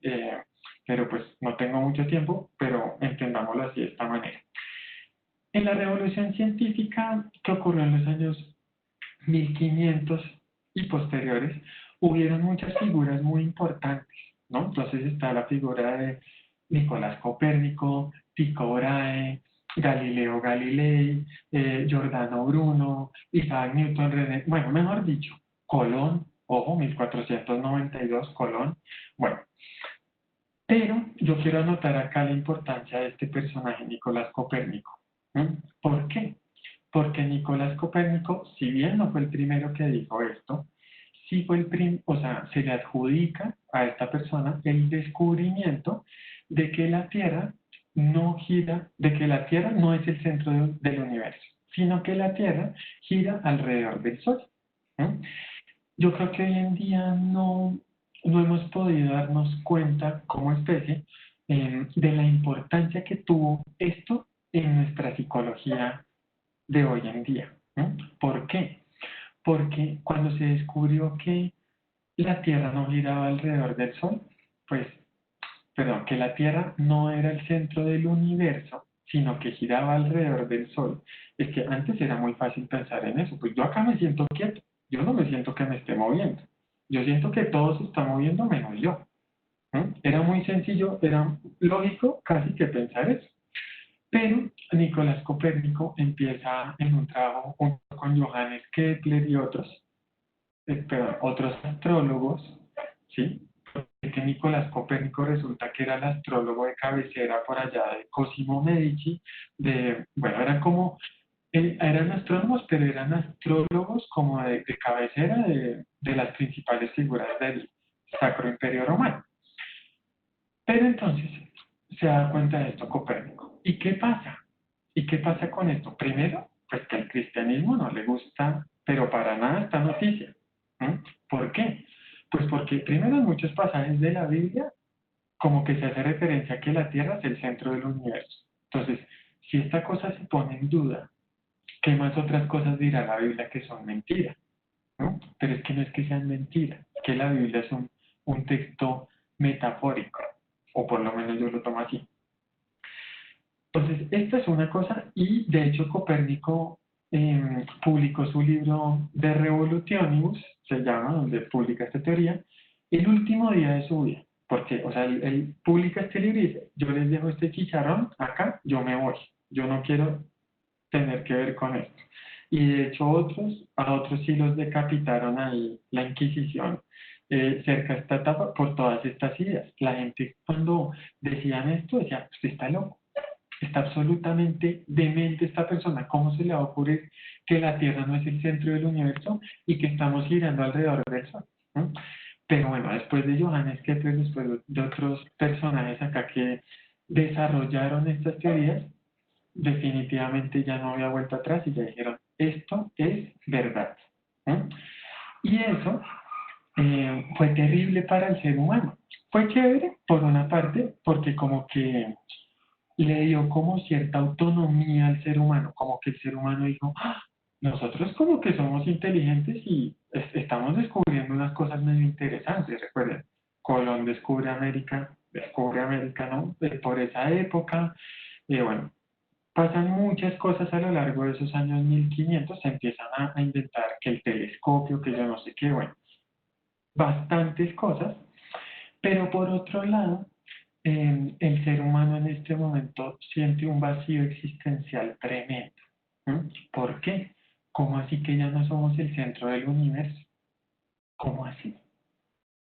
Speaker 3: pero pues no tengo mucho tiempo, pero entendámoslo así de esta manera. En la revolución científica que ocurrió en los años 1500 y posteriores, hubieron muchas figuras muy importantes, ¿no? Entonces está la figura de Nicolás Copérnico, Tycho Brahe, Galileo Galilei, Giordano Bruno, Isaac Newton, René, bueno, mejor dicho, Colón, ojo, 1492, Colón, bueno. Pero yo quiero anotar acá la importancia de este personaje, Nicolás Copérnico. ¿Por qué? Porque Nicolás Copérnico, si bien no fue el primero que dijo esto, sí fue o sea, se le adjudica a esta persona el descubrimiento de que la Tierra no gira, de que la Tierra no es el centro del universo, sino que la Tierra gira alrededor del Sol. Yo creo que hoy en día no hemos podido darnos cuenta como especie de la importancia que tuvo esto en nuestra psicología de hoy en día. ¿Por qué? Porque cuando se descubrió que la Tierra no giraba alrededor del Sol, pues, perdón, que la Tierra no era el centro del universo, sino que giraba alrededor del Sol. Es que antes era muy fácil pensar en eso, pues yo acá me siento quieto, yo no me siento que me esté moviendo, yo siento que todo se está moviendo menos yo. Era muy sencillo, era lógico casi que pensar eso. Pero Nicolás Copérnico empieza en un trabajo junto con Johannes Kepler y otros astrólogos, ¿sí? Que Nicolás Copérnico resulta que era el astrólogo de cabecera por allá de Cosimo Medici, bueno, eran astrónomos, pero eran astrólogos como de cabecera de las principales figuras del Sacro Imperio Romano. Pero entonces se da cuenta de esto Copérnico. ¿Y qué pasa? ¿Y qué pasa con esto? Primero, pues que al cristianismo no le gusta, pero para nada esta noticia. ¿Por qué? Pues porque primero en muchos pasajes de la Biblia como que se hace referencia a que la Tierra es el centro del universo. Entonces, si esta cosa se pone en duda, ¿qué más otras cosas dirá la Biblia que son mentiras? ¿No? Pero es que no es que sean mentiras, que la Biblia es un texto metafórico, o por lo menos yo lo tomo así. Entonces, esta es una cosa, y de hecho Copérnico publicó su libro De Revolutionibus, se llama, donde publica esta teoría, el último día de su vida. Porque, o sea, él publica este libro y dice, yo les dejo este chicharrón acá, yo me voy, yo no quiero tener que ver con esto. Y de hecho a otros sí los decapitaron ahí, la Inquisición, cerca de esta etapa, por todas estas ideas. La gente cuando decían esto decía, usted está loco. Está absolutamente demente esta persona. ¿Cómo se le va a ocurrir que la Tierra no es el centro del universo y que estamos girando alrededor del Sol? Pero bueno, después de Johannes Kepler, después de otros personajes acá que desarrollaron estas teorías, definitivamente ya no había vuelta atrás y ya dijeron, esto es verdad. Y eso fue terrible para el ser humano. Fue chévere, por una parte, porque como que le dio como cierta autonomía al ser humano, como que el ser humano dijo, nosotros como que somos inteligentes y estamos descubriendo unas cosas medio interesantes. Recuerden, Colón descubre América, ¿no? Por esa época, bueno, pasan muchas cosas a lo largo de esos años 1500, se empiezan a inventar que el telescopio, que yo no sé qué, bueno, bastantes cosas, pero por otro lado, el ser humano en este momento siente un vacío existencial tremendo. ¿Por qué? ¿Cómo así que ya no somos el centro del universo? ¿Cómo así?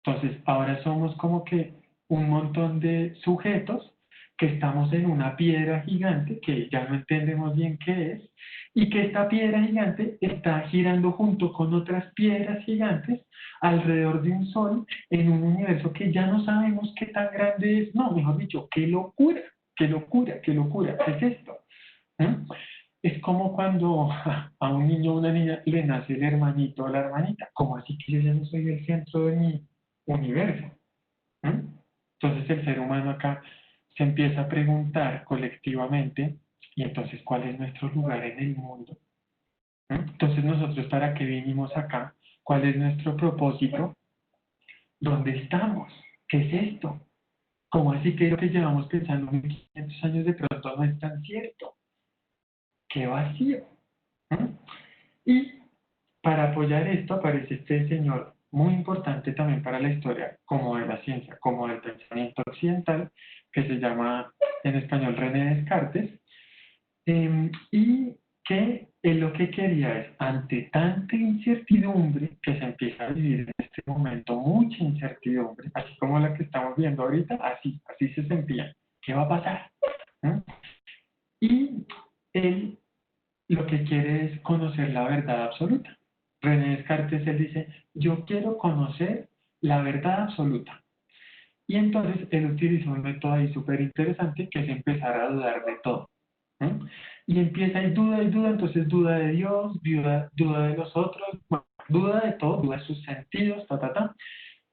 Speaker 3: Entonces, ahora somos como que un montón de sujetos que estamos en una piedra gigante que ya no entendemos bien qué es, y que esta piedra gigante está girando junto con otras piedras gigantes alrededor de un sol en un universo que ya no sabemos qué tan grande es. No, mejor dicho, qué locura, qué locura, qué locura, ¿qué es esto? Es como cuando a un niño o una niña le nace el hermanito o la hermanita. ¿Cómo así que yo ya no soy el centro de mi universo? Entonces el ser humano acá se empieza a preguntar colectivamente, y entonces, ¿cuál es nuestro lugar en el mundo? Entonces nosotros, ¿para qué vinimos acá? ¿Cuál es nuestro propósito? ¿Dónde estamos? ¿Qué es esto? ¿Cómo así que lo que llevamos pensando 1500 años de pronto no es tan cierto? ¡Qué vacío! Y para apoyar esto aparece este señor muy importante también para la historia, como de la ciencia, como del pensamiento occidental, que se llama en español René Descartes, y que él lo que quería es, ante tanta incertidumbre que se empieza a vivir en este momento, mucha incertidumbre, así como la que estamos viendo ahorita, así se sentía. ¿Qué va a pasar? ¿Mm? Y él lo que quiere es conocer la verdad absoluta. René Descartes, él dice, yo quiero conocer la verdad absoluta. Y entonces él utilizó un método ahí súper interesante que es empezar a dudar de todo. ¿Mm? Y empieza y duda, entonces duda de Dios, duda de los otros, bueno, duda de todo, duda de sus sentidos,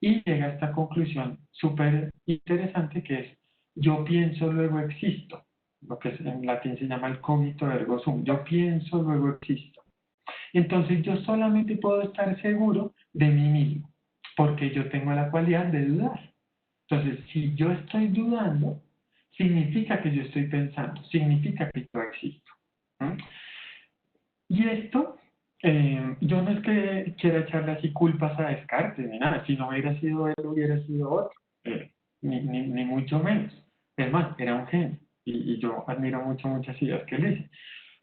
Speaker 3: y llega a esta conclusión súper interesante que es, yo pienso, luego existo, lo que en latín se llama el cogito ergo sum, yo pienso, luego existo. Entonces yo solamente puedo estar seguro de mí mismo, porque yo tengo la cualidad de dudar. Entonces, si yo estoy dudando, significa que yo estoy pensando, significa que yo existo. ¿Mm? Y esto, yo no es que quiera echarle así culpas a Descartes, ni nada, si no hubiera sido él, hubiera sido otro, ni mucho menos. Es más, era un genio, y yo admiro mucho muchas ideas que él dice.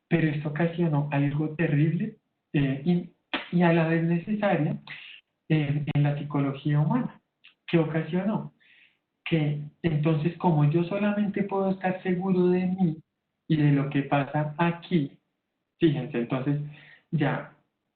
Speaker 3: Pero esto ocasionó algo terrible y a la vez necesaria en la psicología humana. ¿Qué ocasionó? Que entonces, como yo solamente puedo estar seguro de mí y de lo que pasa aquí, fíjense, entonces ya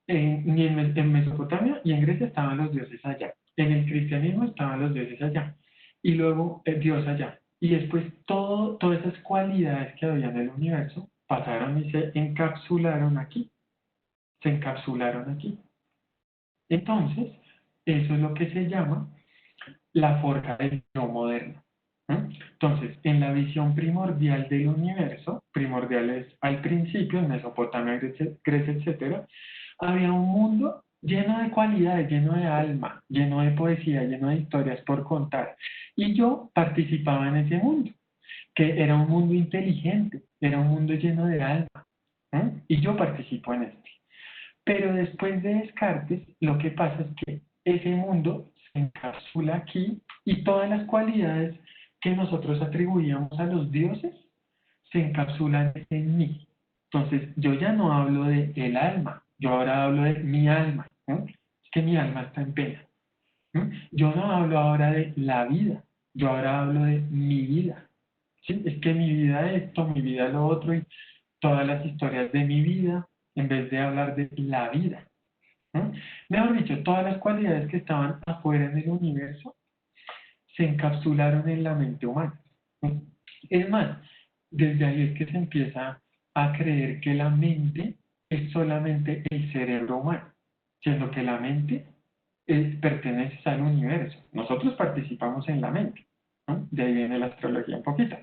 Speaker 3: en Mesopotamia y en Grecia estaban los dioses allá, en el cristianismo estaban los dioses allá, y luego Dios allá, y después todas esas cualidades que había en el universo pasaron y se encapsularon aquí, se encapsularon aquí. Entonces, eso es lo que se llama la forja del yo moderno. Entonces, en la visión primordial del universo, primordial es al principio, en Mesopotamia, Grecia, etc., había un mundo lleno de cualidades, lleno de alma, lleno de poesía, lleno de historias por contar. Y yo participaba en ese mundo, que era un mundo inteligente, era un mundo lleno de alma. Y yo participo en este. Pero después de Descartes, lo que pasa es que ese mundo se encapsula aquí y todas las cualidades que nosotros atribuíamos a los dioses se encapsulan en mí. Entonces, yo ya no hablo de el alma, yo ahora hablo de mi alma. Es que mi alma está en pena. Yo no hablo ahora de la vida, yo ahora hablo de mi vida. ¿Sí? Es que mi vida esto, mi vida lo otro y todas las historias de mi vida, en vez de hablar de la vida. Mejor dicho, todas las cualidades que estaban afuera en el universo se encapsularon en la mente humana. Es más, desde ahí es que se empieza a creer que la mente es solamente el cerebro humano, siendo que la mente pertenece al universo. Nosotros participamos en la mente, ¿no? De ahí viene la astrología un poquito.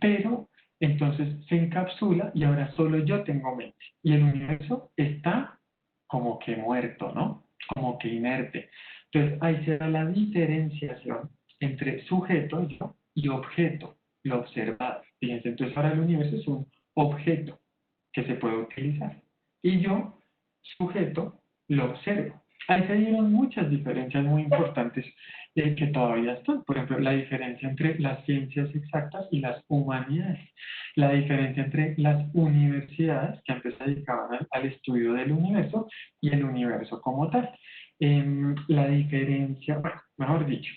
Speaker 3: Pero entonces se encapsula y ahora solo yo tengo mente. Y el universo está como que muerto, ¿no? Como que inerte. Entonces ahí se da la diferenciación entre sujeto, yo, y objeto, lo observado. Fíjense, entonces ahora el universo es un objeto que se puede utilizar. Y yo, sujeto, lo observo. Ahí se dieron muchas diferencias muy importantes que todavía están. Por ejemplo, la diferencia entre las ciencias exactas y las humanidades. La diferencia entre las universidades, que antes se dedicaban al estudio del universo, y el universo como tal. La diferencia, bueno, mejor dicho,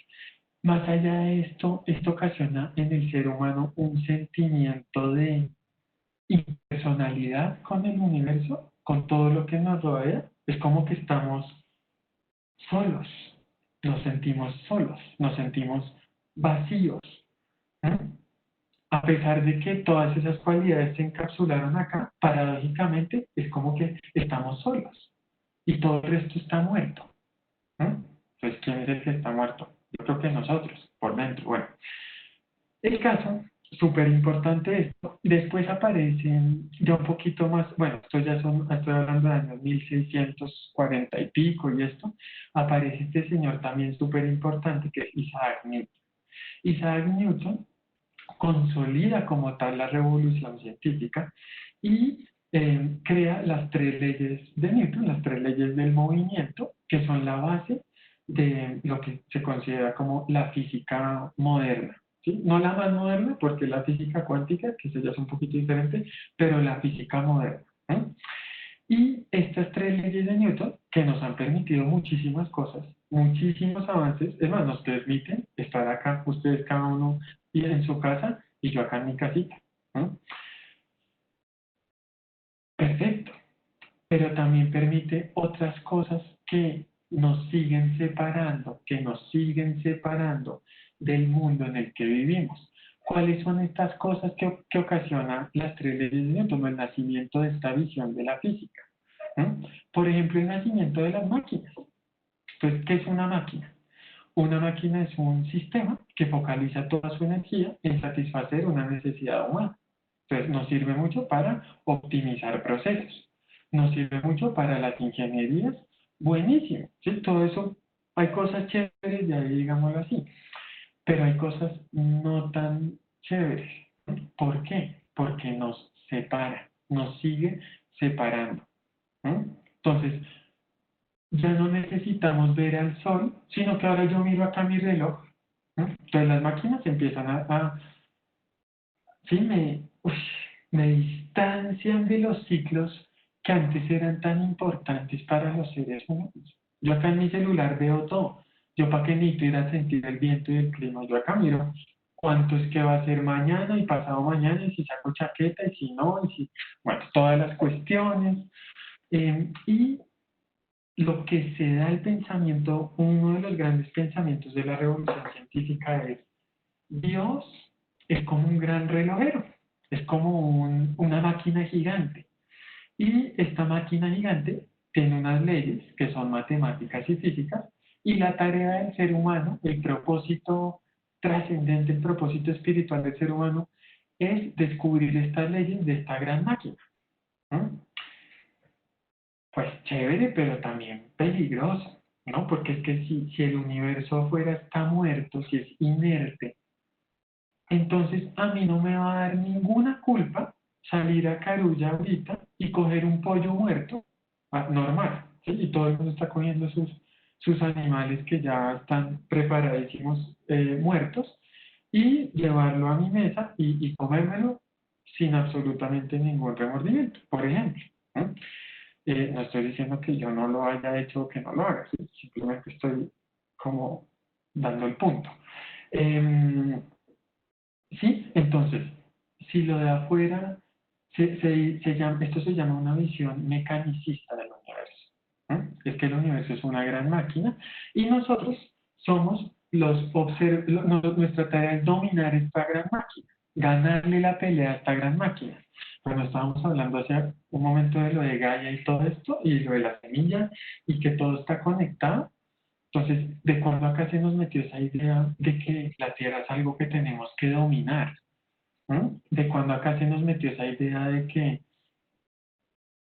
Speaker 3: más allá de esto ocasiona en el ser humano un sentimiento de impersonalidad con el universo, con todo lo que nos rodea. Es como que estamos solos, nos sentimos vacíos. ¿Eh? A pesar de que todas esas cualidades se encapsularon acá, paradójicamente es como que estamos solos y todo el resto está muerto. Entonces, ¿quién es el que está muerto? Yo creo que nosotros, por dentro. Bueno, el caso, súper importante esto, después aparecen ya un poquito más, bueno, estoy hablando de años 1640 y pico y esto, aparece este señor también súper importante que es Isaac Newton. Isaac Newton consolida como tal la revolución científica y crea las 3 leyes de Newton, las 3 leyes del movimiento, que son la base de lo que se considera como la física moderna. ¿Sí? No la más moderna, porque la física cuántica, que eso ya es un poquito diferente, pero la física moderna. Y estas 3 leyes de Newton, que nos han permitido muchísimas cosas, muchísimos avances, es más, nos permiten estar acá, ustedes cada uno en su casa y yo acá en mi casita. Perfecto, pero también permite otras cosas que nos siguen separando del mundo en el que vivimos. ¿Cuáles son estas cosas que ocasionan las 3 leyes de Newton, el nacimiento de esta visión de la física? Por ejemplo, el nacimiento de las máquinas. Entonces, ¿qué es una máquina? Una máquina es un sistema que focaliza toda su energía en satisfacer una necesidad humana. Entonces, nos sirve mucho para optimizar procesos. Nos sirve mucho para las ingenierías. Buenísimo. ¿Sí? Todo eso, hay cosas chéveres de ahí, digámoslo así. Pero hay cosas no tan chéveres. ¿Por qué? Porque nos separa, nos sigue separando. Entonces, ya no necesitamos ver al sol, sino que ahora yo miro acá mi reloj. Entonces las máquinas empiezan sí, me distancian de los ciclos que antes eran tan importantes para los seres humanos. Yo acá en mi celular veo todo. Yo para qué necesito ir a sentir el viento y el clima. Yo acá miro cuánto es que va a ser mañana y pasado mañana, y si saco chaqueta y si no, y si, bueno, todas las cuestiones. Y lo que se da el pensamiento, uno de los grandes pensamientos de la revolución científica es: Dios es como un gran relojero, es como una máquina gigante. Y esta máquina gigante tiene unas leyes que son matemáticas y físicas, y la tarea del ser humano, el propósito trascendente, el propósito espiritual del ser humano, es descubrir estas leyes de esta gran máquina. Pues chévere, pero también peligroso, ¿no? Porque es que si el universo afuera está muerto, si es inerte, entonces a mí no me va a dar ninguna culpa salir a Carulla ahorita y coger un pollo muerto, normal, ¿sí? Y todo el mundo está cogiendo sus animales que ya están preparadísimos, muertos, y llevarlo a mi mesa y comérmelo sin absolutamente ningún remordimiento, por ejemplo. No estoy diciendo que yo no lo haya hecho o que no lo haga, ¿sí? Simplemente estoy como dando el punto. Sí, entonces, si lo de afuera, esto se llama una visión mecanicista del universo. Es que el universo es una gran máquina y nosotros somos nuestra tarea es dominar esta gran máquina, ganarle la pelea a esta gran máquina. Cuando estábamos hablando hace un momento de lo de Gaia y todo esto, y lo de la semilla, y que todo está conectado, entonces, ¿de cuándo acá se nos metió esa idea de que la Tierra es algo que tenemos que dominar? ¿De cuándo acá se nos metió esa idea de que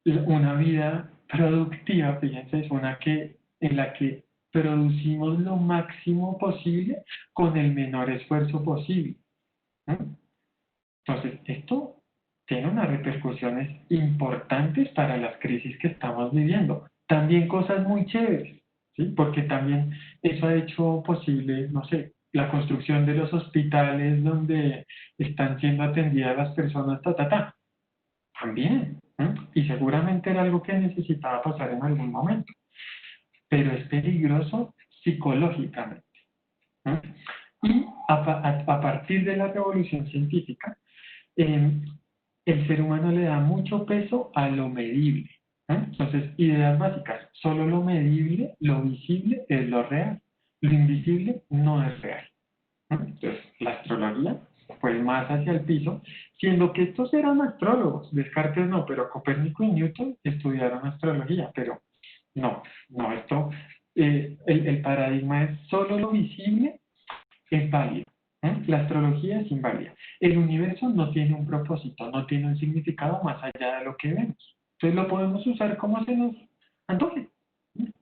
Speaker 3: una vida productiva, fíjense, es una en la que producimos lo máximo posible con el menor esfuerzo posible? Entonces, esto tiene unas repercusiones importantes para las crisis que estamos viviendo. También cosas muy chéveres, ¿sí? Porque también eso ha hecho posible, no sé, la construcción de los hospitales donde están siendo atendidas las personas, También, y seguramente era algo que necesitaba pasar en algún momento, pero es peligroso psicológicamente. Y a partir de la revolución científica, el ser humano le da mucho peso a lo medible. Entonces, ideas básicas: solo lo medible, lo visible es lo real, lo invisible no es real. Entonces, la astrología fue más hacia el piso, siendo que estos eran astrólogos. Descartes no, pero Copérnico y Newton estudiaron astrología, pero no, el paradigma es: solo lo visible es válido. La astrología es inválida. El universo no tiene un propósito, no tiene un significado más allá de lo que vemos. Entonces lo podemos usar como se nos antoje.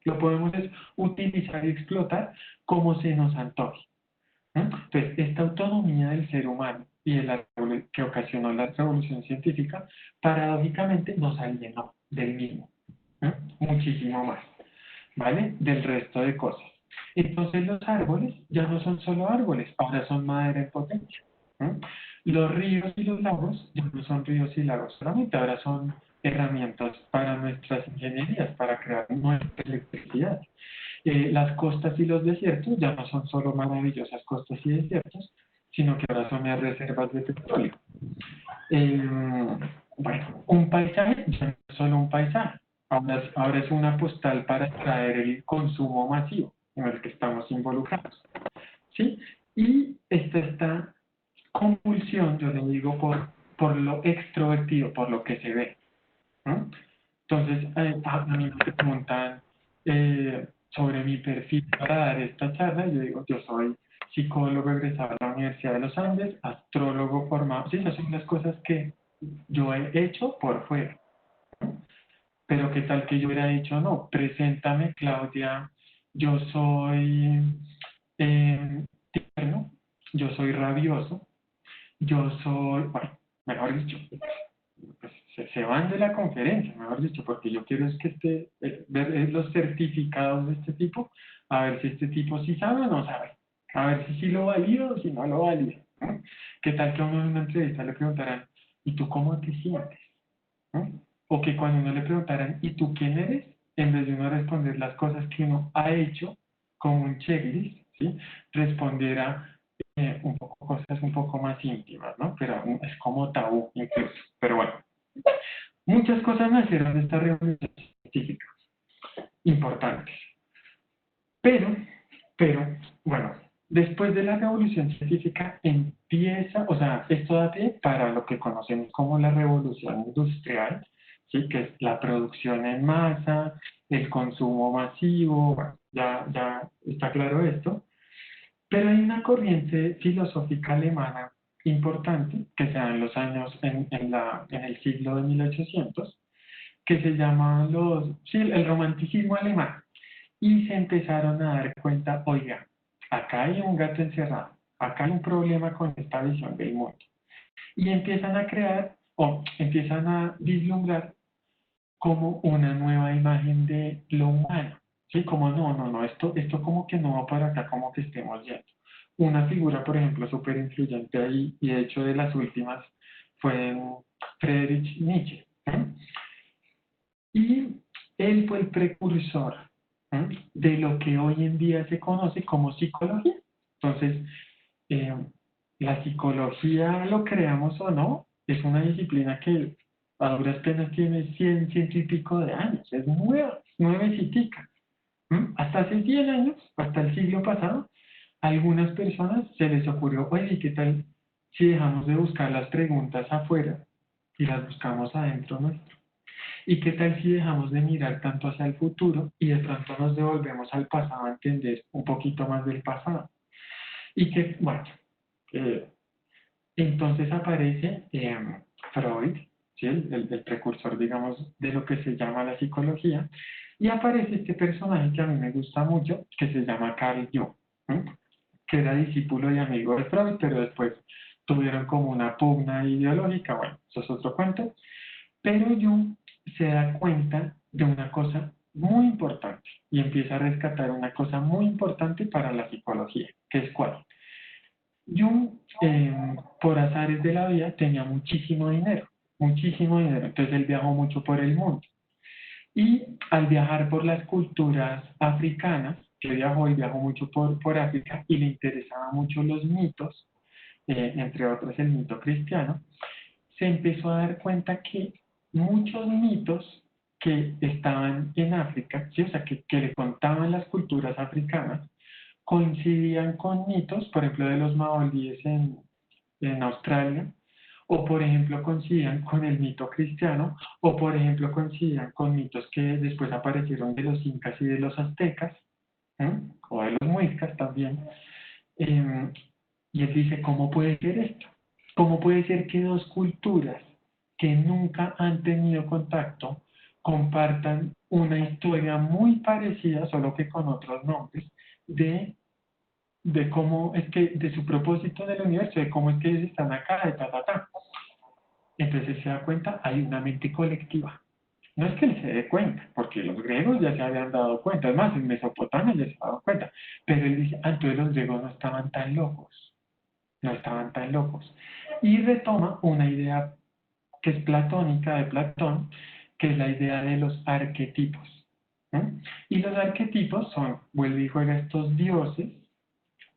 Speaker 3: Lo podemos utilizar y explotar como se nos antoje. Entonces, esta autonomía del ser humano y que ocasionó la revolución científica, paradójicamente nos alienó del mismo, ¿no? Muchísimo más, ¿vale? Del resto de cosas. Entonces los árboles ya no son solo árboles, ahora son madera en potencia, ¿no? Los ríos y los lagos ya no son ríos y lagos solamente, ahora son herramientas para nuestras ingenierías, para crear nuestra electricidad. Las costas y los desiertos ya no son solo maravillosas costas y desiertos, sino que ahora son las reservas de petróleo. Bueno, un paisaje ya no es solo un paisaje, ahora es una postal para atraer el consumo masivo en el que estamos involucrados, ¿sí? Y esta compulsión, yo le digo, por lo extrovertido, por lo que se ve, ¿no? Entonces, a mí me preguntan sobre mi perfil para dar esta charla, y yo digo, yo soy psicólogo egresado de la Universidad de los Andes, astrólogo formado, sí, esas son las cosas que yo he hecho por fuera, ¿no? Pero qué tal que yo hubiera dicho, no, preséntame, Claudia, yo soy tierno, yo soy rabioso, yo soy, bueno, mejor dicho, pues se van de la conferencia, mejor dicho, porque yo quiero es que ver los certificados de este tipo, a ver si este tipo sí sabe o no sabe, a ver si sí lo valido o si no lo valido, ¿no? ¿Qué tal que a uno en una entrevista le preguntarán, ¿y tú cómo te sientes? ¿No? O que cuando uno le preguntaran, ¿y tú quién eres? En vez de uno responder las cosas que uno ha hecho como un checklist, ¿sí? Respondiera cosas un poco más íntimas, ¿no? Pero es como tabú incluso. Pero bueno, muchas cosas nacieron de esta revolución científica, importantes. Pero, bueno, después de la revolución científica empieza, o sea, esto da pie para lo que conocemos como la revolución industrial, ¿sí? Que es la producción en masa, el consumo masivo, bueno, ya está claro esto. Pero hay una corriente filosófica alemana importante que se da en los años, en el siglo de 1800, que se llama el romanticismo alemán. Y se empezaron a dar cuenta, oiga, acá hay un gato encerrado, acá hay un problema con esta visión del mundo. Y empiezan a crear, o empiezan a vislumbrar como una nueva imagen de lo humano. ¿Sí? Como no, esto como que no va para acá, como que estemos yendo. Una figura, por ejemplo, súper influyente ahí, y de hecho de las últimas, fue Friedrich Nietzsche. ¿Sí? Y él fue el precursor, ¿sí? De lo que hoy en día se conoce como psicología. Entonces, la psicología, lo creamos o no, es una disciplina que a duras penas tiene 100 y pico de años, es nueva, nuevecitica. Hasta hace 100 años, hasta el siglo pasado, a algunas personas se les ocurrió, oye, ¿qué tal si dejamos de buscar las preguntas afuera y las buscamos adentro nuestro? ¿Y qué tal si dejamos de mirar tanto hacia el futuro y de pronto nos devolvemos al pasado a entender un poquito más del pasado? Y que, bueno, entonces aparece Freud, ¿sí? El precursor, digamos, de lo que se llama la psicología, y aparece este personaje que a mí me gusta mucho, que se llama Carl Jung, ¿sí? Que era discípulo y amigo de Freud, pero después tuvieron como una pugna ideológica, bueno, eso es otro cuento, pero Jung se da cuenta de una cosa muy importante y empieza a rescatar una cosa muy importante para la psicología, que es ¿cuál? Jung, por azares de la vida, tenía muchísimo dinero, entonces él viajó mucho por el mundo. Y al viajar por las culturas africanas, que viajó mucho por África y le interesaban mucho los mitos, entre otros el mito cristiano, se empezó a dar cuenta que muchos mitos que estaban en África, ¿sí? O sea, que le contaban las culturas africanas, coincidían con mitos, por ejemplo, de los maoríes en Australia, o por ejemplo coincidían con el mito cristiano, o por ejemplo coincidían con mitos que después aparecieron de los incas y de los aztecas, o de los muiscas también. Y él dice, ¿cómo puede ser esto? ¿Cómo puede ser que dos culturas que nunca han tenido contacto compartan una historia muy parecida, solo que con otros nombres, de de cómo es que, de su propósito del universo, de cómo es que ellos están acá, de ta. Entonces se da cuenta, hay una mente colectiva. No es que él se dé cuenta, porque los griegos ya se habían dado cuenta, es más, en Mesopotamia ya se habían dado cuenta, pero él dice, entonces los griegos no estaban tan locos, no estaban tan locos. Y retoma una idea que es platónica de Platón, que es la idea de los arquetipos. ¿No? Y los arquetipos son, vuelve y juega estos dioses,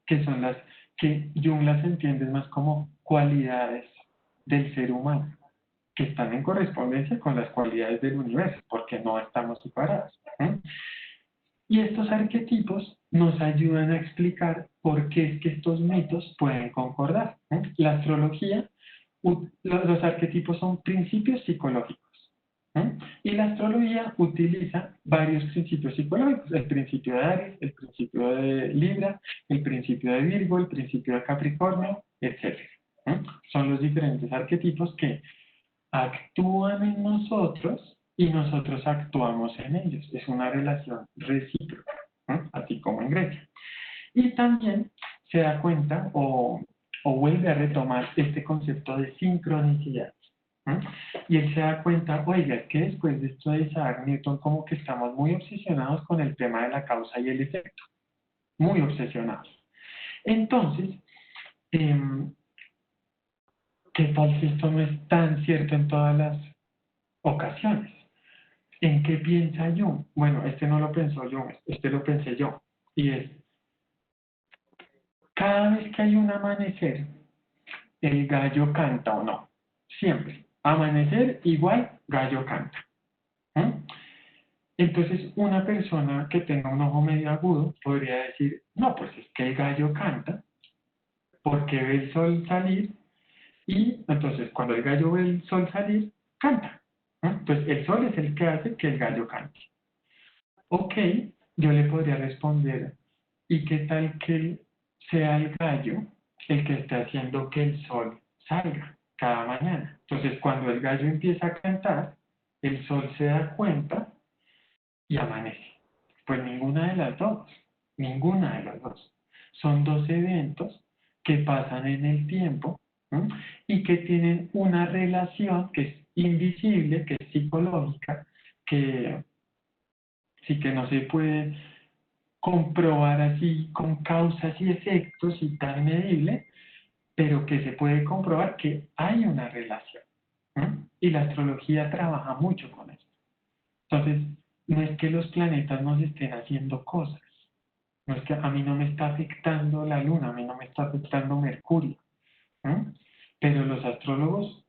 Speaker 3: que son las que Jung las entiende más como cualidades del ser humano, que están en correspondencia con las cualidades del universo, porque no estamos separados. Y estos arquetipos nos ayudan a explicar por qué es que estos mitos pueden concordar. La astrología, los arquetipos son principios psicológicos. Y la astrología utiliza varios principios psicológicos, el principio de Aries, el principio de Libra, el principio de Virgo, el principio de Capricornio, etc. Son los diferentes arquetipos que actúan en nosotros y nosotros actuamos en ellos. Es una relación recíproca, así como en Grecia. Y también se da cuenta o vuelve a retomar este concepto de sincronicidad. Y él se da cuenta, oiga, es que después de esto de Isaac Newton, como que estamos muy obsesionados con el tema de la causa y el efecto. Muy obsesionados. Entonces, ¿qué tal si esto no es tan cierto en todas las ocasiones? ¿En qué piensa Jung? Bueno, este no lo pensó Jung, este lo pensé yo. Y es, cada vez que hay un amanecer, el gallo canta o no. Siempre. Amanecer igual, gallo canta. Entonces, una persona que tenga un ojo medio agudo podría decir, no, pues es que el gallo canta porque ve el sol salir y entonces cuando el gallo ve el sol salir, canta. Entonces, el sol es el que hace que el gallo cante. Ok, yo le podría responder, ¿y qué tal que sea el gallo el que esté haciendo que el sol salga cada mañana? Entonces, cuando el gallo empieza a cantar, el sol se da cuenta y amanece. Pues ninguna de las dos, ninguna de las dos. Son dos eventos que pasan en el tiempo y que tienen una relación que es invisible, que es psicológica, que sí que no se puede comprobar así con causas y efectos y tan medible, pero que se puede comprobar que hay una relación. Y la astrología trabaja mucho con esto. Entonces, no es que los planetas nos estén haciendo cosas, no es que a mí no me está afectando la luna, a mí no me está afectando Mercurio, pero los astrólogos,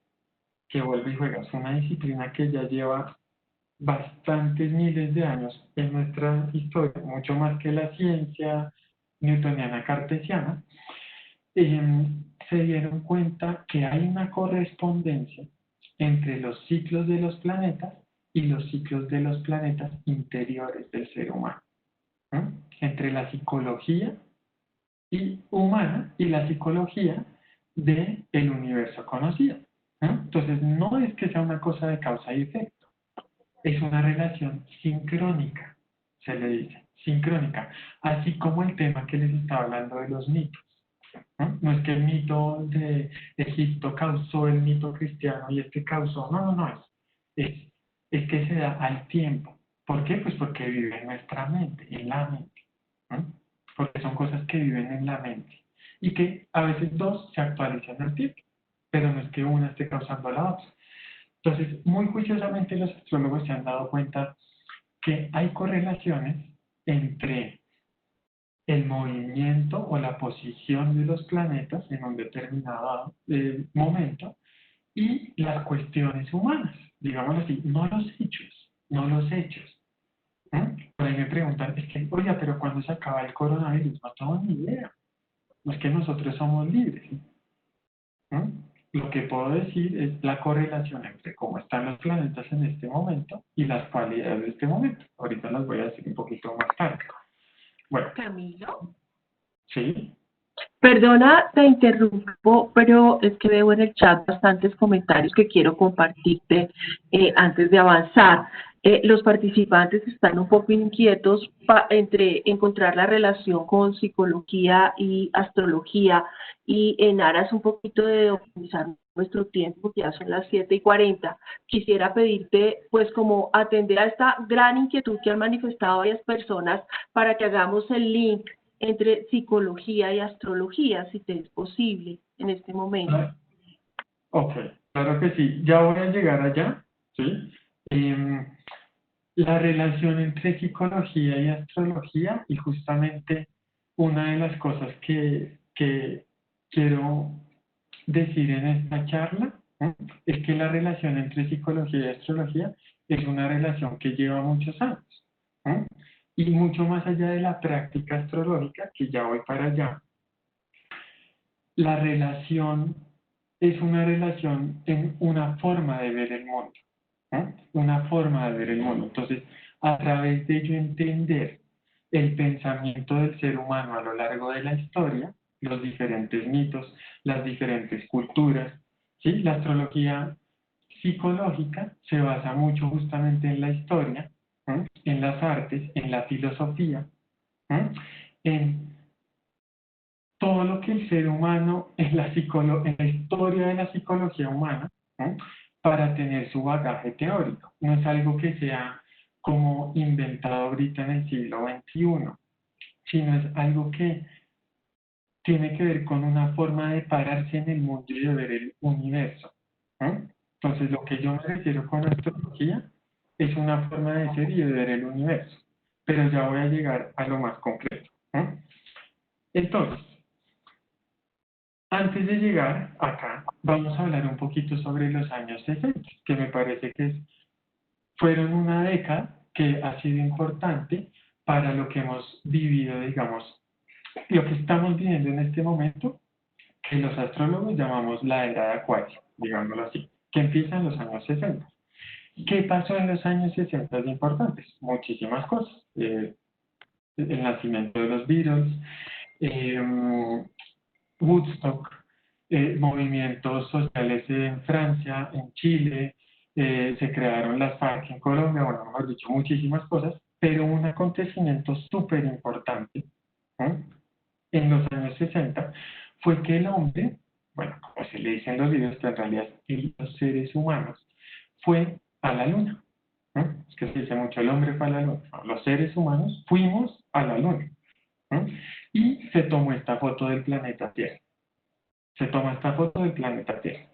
Speaker 3: que vuelve y juega, es una disciplina que ya lleva bastantes miles de años en nuestra historia, mucho más que la ciencia newtoniana cartesiana, se dieron cuenta que hay una correspondencia entre los ciclos de los planetas y los ciclos de los planetas interiores del ser humano, entre la psicología humana y la psicología del universo conocido. Entonces, no es que sea una cosa de causa y efecto, es una relación sincrónica, se le dice, sincrónica, así como el tema que les estaba hablando de los mitos. No es que el mito de Egipto causó el mito cristiano y este causó, no, es que se da al tiempo. ¿Por qué? Pues porque vive en nuestra mente, en la mente. Porque son cosas que viven en la mente y que a veces dos se actualizan al tiempo, pero no es que una esté causando a la otra. Entonces, muy juiciosamente los astrólogos se han dado cuenta que hay correlaciones entre el movimiento o la posición de los planetas en un determinado momento y las cuestiones humanas, digamos así, no los hechos, no los hechos. Por ahí me preguntan, es que, oye, pero ¿cuándo se acaba el coronavirus? No tengo ni idea. No es que nosotros somos libres. Lo que puedo decir es la correlación entre cómo están los planetas en este momento y las cualidades de este momento. Ahorita las voy a decir un poquito más tarde. Bueno.
Speaker 1: Camilo.
Speaker 3: Sí.
Speaker 1: Perdona, te interrumpo, pero es que veo en el chat bastantes comentarios que quiero compartirte antes de avanzar. Los participantes están un poco inquietos entre encontrar la relación con psicología y astrología, y en aras un poquito de optimizar nuestro tiempo, ya son las 7:40, quisiera pedirte pues como atender a esta gran inquietud que han manifestado varias personas para que hagamos el link entre psicología y astrología, si te es posible en este momento.
Speaker 3: Ok, claro que sí. Ya voy a llegar allá, ¿sí? La relación entre psicología y astrología, y justamente una de las cosas que quiero decir en esta charla, ¿no?, es que la relación entre psicología y astrología es una relación que lleva muchos años, ¿no? Y mucho más allá de la práctica astrológica, que ya voy para allá, la relación es una relación en una forma de ver el mundo, ¿no? Una forma de ver el mundo. Entonces, a través de yo entender el pensamiento del ser humano a lo largo de la historia, los diferentes mitos, las diferentes culturas, ¿sí? La astrología psicológica se basa mucho justamente en la historia, ¿no?, en las artes, en la filosofía, ¿no?, en todo lo que el ser humano, en la historia de la psicología humana, ¿no?, para tener su bagaje teórico. No es algo que sea como inventado ahorita en el siglo XXI, sino es algo que tiene que ver con una forma de pararse en el mundo y de ver el universo, ¿no? Entonces, lo que yo me refiero con astrología es una forma de ser y de ver el universo, pero ya voy a llegar a lo más concreto, ¿no? Entonces, antes de llegar acá, vamos a hablar un poquito sobre los años 60, que me parece que fueron una década que ha sido importante para lo que hemos vivido, digamos, lo que estamos viviendo en este momento, que los astrólogos llamamos la era de Acuario, digámoslo así, que empieza en los años 60. ¿Qué pasó en los años 60 de importantes? Muchísimas cosas. El nacimiento de los Beatles, Woodstock, movimientos sociales en Francia, en Chile, se crearon las FARC en Colombia, bueno, mejor dicho, muchísimas cosas, pero un acontecimiento súper importante, ¿no?, en los años 60 fue que el hombre, bueno, como se le dice en los videos, que en realidad los seres humanos, fue a la luna, ¿no? Es que se dice mucho, el hombre fue a la luna. No, los seres humanos fuimos a la luna, ¿no? Y se tomó esta foto del planeta Tierra. Se toma esta foto del planeta Tierra.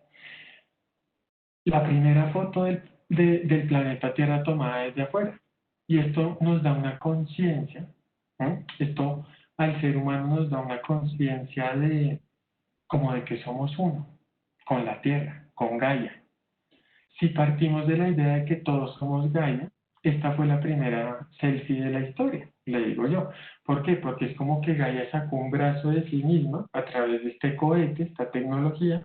Speaker 3: La primera foto del planeta Tierra tomada desde afuera. Y esto nos da una conciencia, ¿no? Esto al ser humano nos da una conciencia de como de que somos uno con la Tierra, con Gaia. Si partimos de la idea de que todos somos Gaia, esta fue la primera selfie de la historia, le digo yo. ¿Por qué? Porque es como que Gaia sacó un brazo de sí misma a través de este cohete, esta tecnología,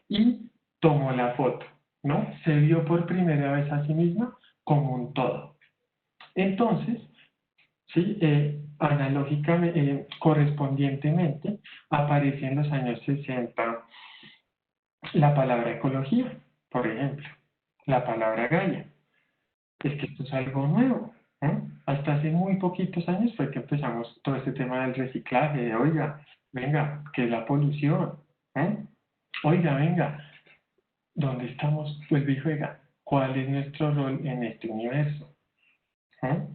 Speaker 3: y tomó la foto, ¿no? Se vio por primera vez a sí misma como un todo. Entonces, ¿sí? Analógicamente, correspondientemente, aparece en los años 60 la palabra ecología, por ejemplo, la palabra Gaia. Es que esto es algo nuevo, ¿no? Hasta hace muy poquitos años fue que empezamos todo este tema del reciclaje, de, oiga, venga, ¿qué es la polución? ¿no? Oiga, venga, ¿dónde estamos? Pues y juega, ¿cuál es nuestro rol en este universo? ¿no?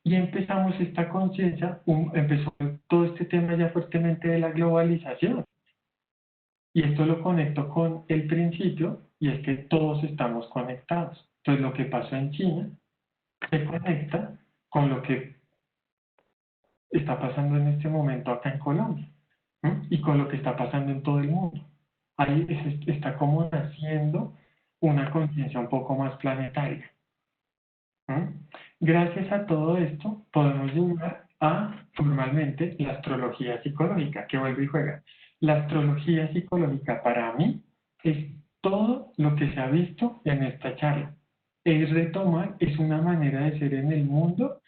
Speaker 3: Y empezamos esta conciencia, empezó todo este tema ya fuertemente de la globalización. Y esto lo conecto con el principio, y es que todos estamos conectados. Entonces, lo que pasó en China se conecta con lo que está pasando en este momento acá en Colombia, ¿no? Y con lo que está pasando en todo el mundo. Ahí está como naciendo una conciencia un poco más planetaria, ¿no? Gracias a todo esto podemos llegar a formalmente la astrología psicológica, que vuelve y juega. La astrología psicológica para mí es todo lo que se ha visto en esta charla. Es retomar, es una manera de ser en el mundo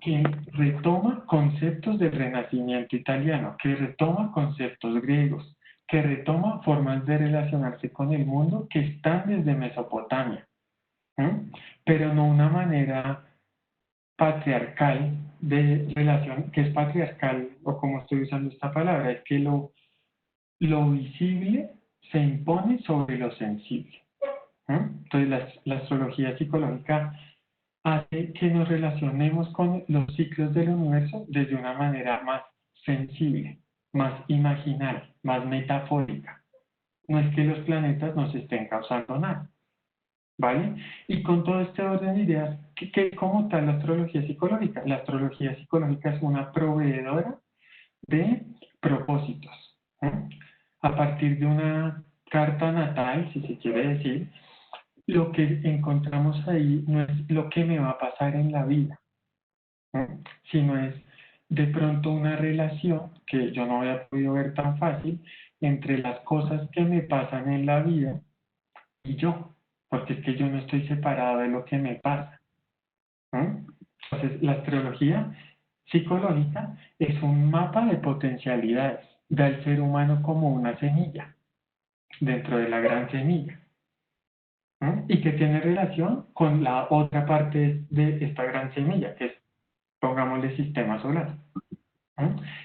Speaker 3: que retoma conceptos del Renacimiento italiano, que retoma conceptos griegos, que retoma formas de relacionarse con el mundo que están desde Mesopotamia. pero no una manera patriarcal de relación, que es patriarcal, o como estoy usando esta palabra, es que lo visible se impone sobre lo sensible. Entonces, la astrología psicológica hace que nos relacionemos con los ciclos del universo desde una manera más sensible, más imaginal, más metafórica. No es que los planetas nos estén causando nada, ¿vale? Y con todo este orden de ideas, ¿cómo está la astrología psicológica? La astrología psicológica es una proveedora de propósitos. A partir de una carta natal, si se quiere decir, lo que encontramos ahí no es lo que me va a pasar en la vida, sino es de pronto una relación que yo no había podido ver tan fácil entre las cosas que me pasan en la vida y yo, porque es que yo no estoy separado de lo que me pasa. Entonces, la astrología psicológica es un mapa de potencialidades, da al ser humano como una semilla dentro de la gran semilla. Y que tiene relación con la otra parte de esta gran semilla, que es, pongámosle, sistema solar.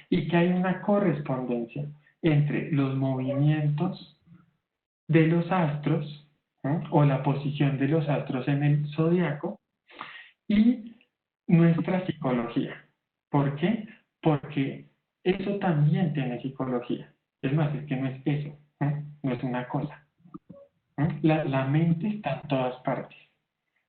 Speaker 3: Y que hay una correspondencia entre los movimientos de los astros, o la posición de los astros en el zodiaco, y nuestra psicología. ¿Por qué? Porque eso también tiene psicología. Es más, es que no es eso, no es una cosa. La mente está en todas partes.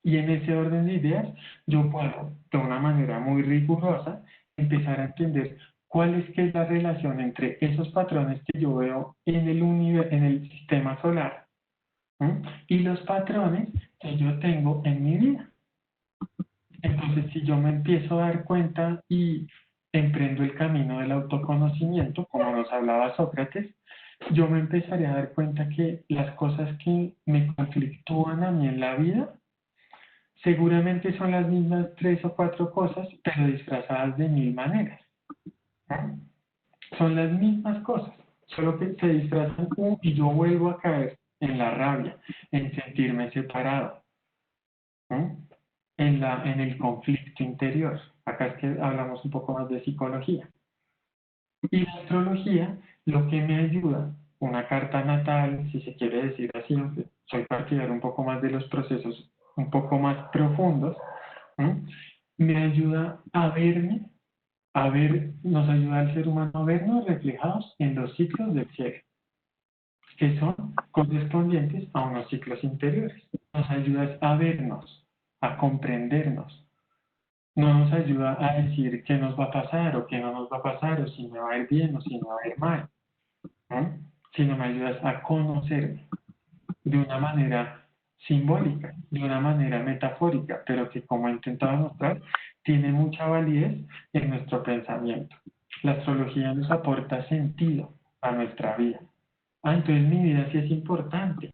Speaker 3: Y en ese orden de ideas, yo puedo, de una manera muy rigurosa, empezar a entender cuál es que es la relación entre esos patrones que yo veo en el sistema solar, y los patrones que yo tengo en mi vida. Entonces, si yo me empiezo a dar cuenta y emprendo el camino del autoconocimiento, como nos hablaba Sócrates, yo me empezaré a dar cuenta que las cosas que me conflictúan a mí en la vida seguramente son las mismas 3 o 4 cosas, pero disfrazadas de 1000 maneras. Son las mismas cosas, solo que se disfrazan y yo vuelvo a caer en la rabia, en sentirme separado, en el conflicto interior. Acá es que hablamos un poco más de psicología. Y la astrología, lo que me ayuda, una carta natal, si se quiere decir así, aunque soy partidario un poco más de los procesos un poco más profundos, me ayuda a verme, nos ayuda al ser humano a vernos reflejados en los ciclos del cielo, que son correspondientes a unos ciclos interiores. Nos ayuda a vernos, a comprendernos. No nos ayuda a decir qué nos va a pasar o qué no nos va a pasar, o si me va a ir bien o si me va a ir mal, sino me ayuda a conocerme de una manera simbólica, de una manera metafórica, pero que, como he intentado mostrar, tiene mucha validez en nuestro pensamiento. La astrología nos aporta sentido a nuestra vida. Entonces mi vida sí es importante.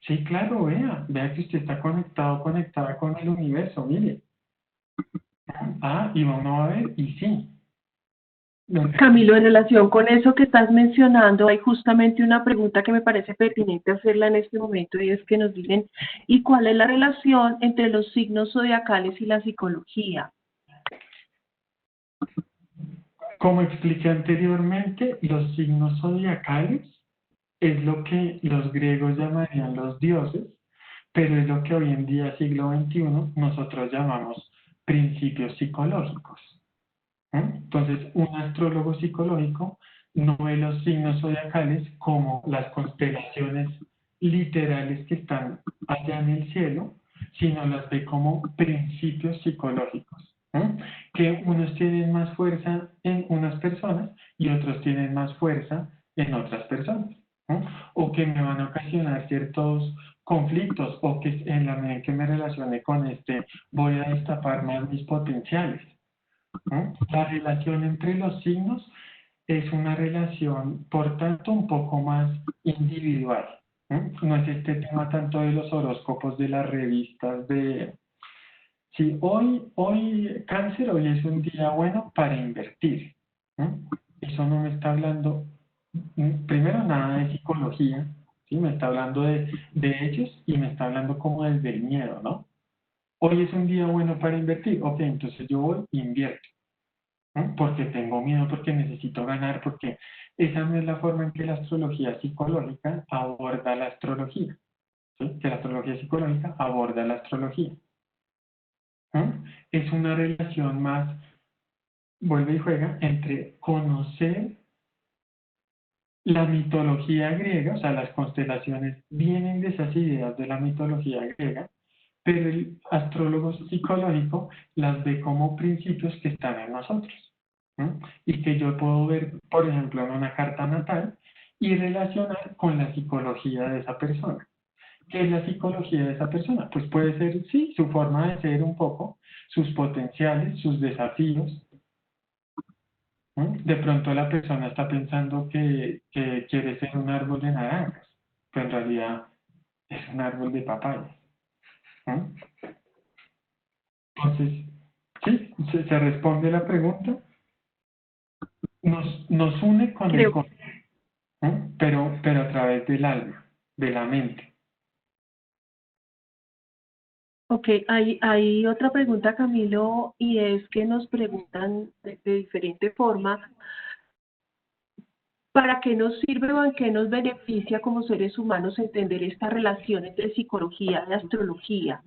Speaker 3: Sí, claro, vea que usted está conectada con el universo, mire. Y uno va a ver, y sí.
Speaker 1: Camilo, en relación con eso que estás mencionando, hay justamente una pregunta que me parece pertinente hacerla en este momento, y es que nos dicen, ¿y cuál es la relación entre los signos zodiacales y la psicología?
Speaker 3: Como expliqué anteriormente, los signos zodiacales es lo que los griegos llamarían los dioses, pero es lo que hoy en día, siglo XXI, nosotros llamamos principios psicológicos. Entonces, un astrólogo psicológico no ve los signos zodiacales como las constelaciones literales que están allá en el cielo, sino las ve como principios psicológicos, que unos tienen más fuerza en unas personas y otros tienen más fuerza en otras personas, o que me van a ocasionar ciertos conflictos, o que en la medida en que me relacione con voy a destapar más mis potenciales. La relación entre los signos es una relación, por tanto, un poco más individual. No es este tema tanto de los horóscopos de las revistas de... Sí, hoy Cáncer, hoy es un día bueno para invertir. Eso no me está hablando, primero, nada de psicología, ¿sí? Me está hablando de hechos y me está hablando como desde el miedo, ¿no? Hoy es un día bueno para invertir. Ok, entonces yo voy e invierto, ¿no? Porque tengo miedo, porque necesito ganar, porque esa no es la forma en que la astrología psicológica aborda la astrología, ¿sí? Que la astrología psicológica aborda la astrología. ¿No? Es una relación más, vuelve y juega, entre conocer la mitología griega, o sea, las constelaciones vienen de esas ideas de la mitología griega, pero el astrólogo psicológico las ve como principios que están en nosotros, ¿no? Y que yo puedo ver, por ejemplo, en una carta natal y relacionar con la psicología de esa persona. ¿Qué es la psicología de esa persona? Pues puede ser, sí, su forma de ser un poco, sus potenciales, sus desafíos, ¿no? De pronto la persona está pensando que quiere ser un árbol de naranjas, pero en realidad es un árbol de papaya, ¿no? Entonces, sí, se responde la pregunta, nos une con el
Speaker 2: Creo.
Speaker 3: corazón, ¿no? Pero a través del alma, de la mente.
Speaker 1: Ok, hay otra pregunta, Camilo, y es que nos preguntan de diferente forma, ¿para qué nos sirve o en qué nos beneficia como seres humanos entender esta relación entre psicología y astrología?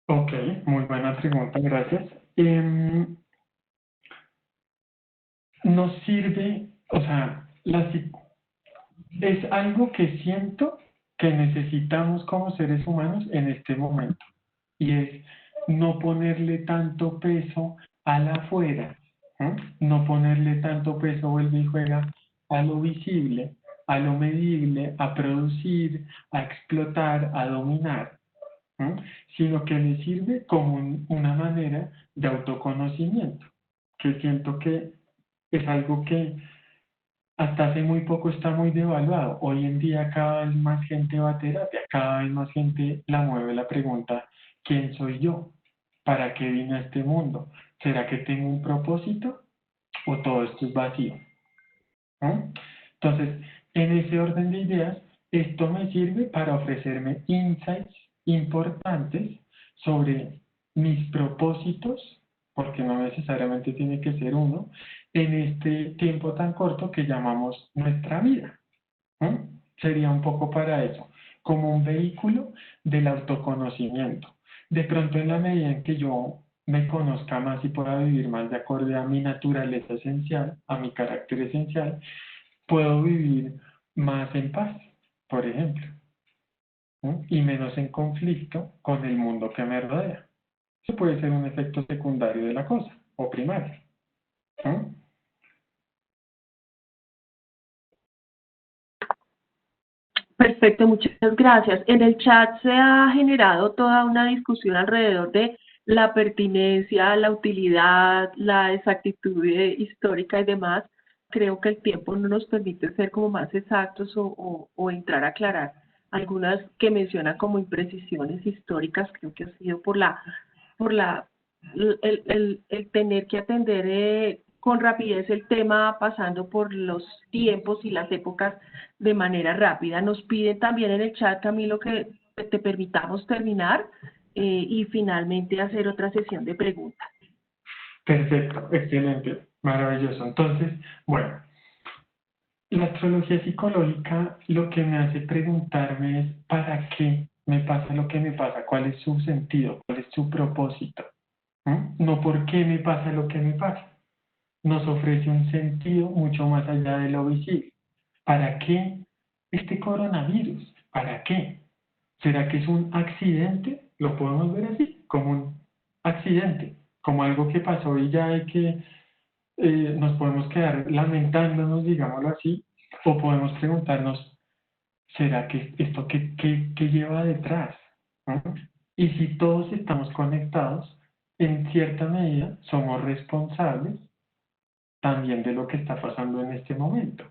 Speaker 3: Ok, muy buena pregunta, gracias. Nos sirve, o sea, es algo que siento que necesitamos como seres humanos en este momento, y es no ponerle tanto peso a la afuera, ¿no? No ponerle tanto peso, vuelve y juega, a lo visible, a lo medible, a producir, a explotar, a dominar, ¿no? Sino que le sirve como una manera de autoconocimiento, que siento que es algo que hasta hace muy poco está muy devaluado. Hoy en día cada vez más gente va a terapia, cada vez más gente la mueve la pregunta, ¿quién soy yo? ¿Para qué vine a este mundo? ¿Será que tengo un propósito o todo esto es vacío? ¿No? Entonces, en ese orden de ideas, esto me sirve para ofrecerme insights importantes sobre mis propósitos, porque no necesariamente tiene que ser uno, en este tiempo tan corto que llamamos nuestra vida, ¿no? Sería un poco para eso, como un vehículo del autoconocimiento. De pronto, en la medida en que yo me conozca más y pueda vivir más de acuerdo a mi naturaleza esencial, a mi carácter esencial, puedo vivir más en paz, por ejemplo, ¿no? Y menos en conflicto con el mundo que me rodea. Eso puede ser un efecto secundario de la cosa, o primario, ¿no?
Speaker 1: Perfecto, muchas gracias. En el chat se ha generado toda una discusión alrededor de la pertinencia, la utilidad, la exactitud histórica y demás. Creo que el tiempo no nos permite ser como más exactos o entrar a aclarar algunas que mencionan como imprecisiones históricas. Creo que ha sido por el tener que atender con rapidez el tema, pasando por los tiempos y las épocas de manera rápida. Nos piden también en el chat, Camilo, que te permitamos terminar y finalmente hacer otra sesión de preguntas.
Speaker 3: Perfecto, excelente, maravilloso. Entonces, bueno, la astrología psicológica lo que me hace preguntarme es ¿para qué me pasa lo que me pasa? ¿Cuál es su sentido? ¿Cuál es su propósito? ¿No? No por qué me pasa lo que me pasa. Nos ofrece un sentido mucho más allá de lo visible. ¿Para qué este coronavirus? ¿Para qué? ¿Será que es un accidente? Lo podemos ver así, como un accidente, como algo que pasó y ya hay que nos podemos quedar lamentándonos, digámoslo así, o podemos preguntarnos, ¿será que esto qué lleva detrás? ¿No? Y si todos estamos conectados, en cierta medida somos responsables también de lo que está pasando en este momento,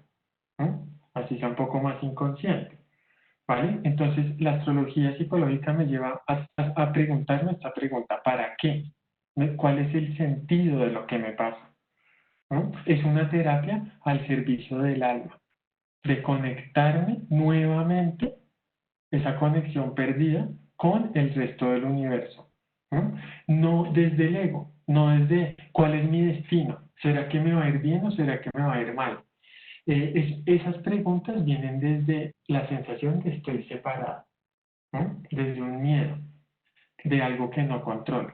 Speaker 3: ¿no? Así sea un poco más inconsciente, ¿vale? Entonces, la astrología psicológica me lleva a preguntarme esta pregunta, ¿para qué? ¿Cuál es el sentido de lo que me pasa? ¿No? Es una terapia al servicio del alma. de conectarme nuevamente, esa conexión perdida con el resto del universo. ¿No? No desde el ego, no desde cuál es mi destino, ¿será que me va a ir bien o será que me va a ir mal? Esas preguntas vienen desde la sensación de estoy separado, ¿no? Desde un miedo, de algo que no controlo.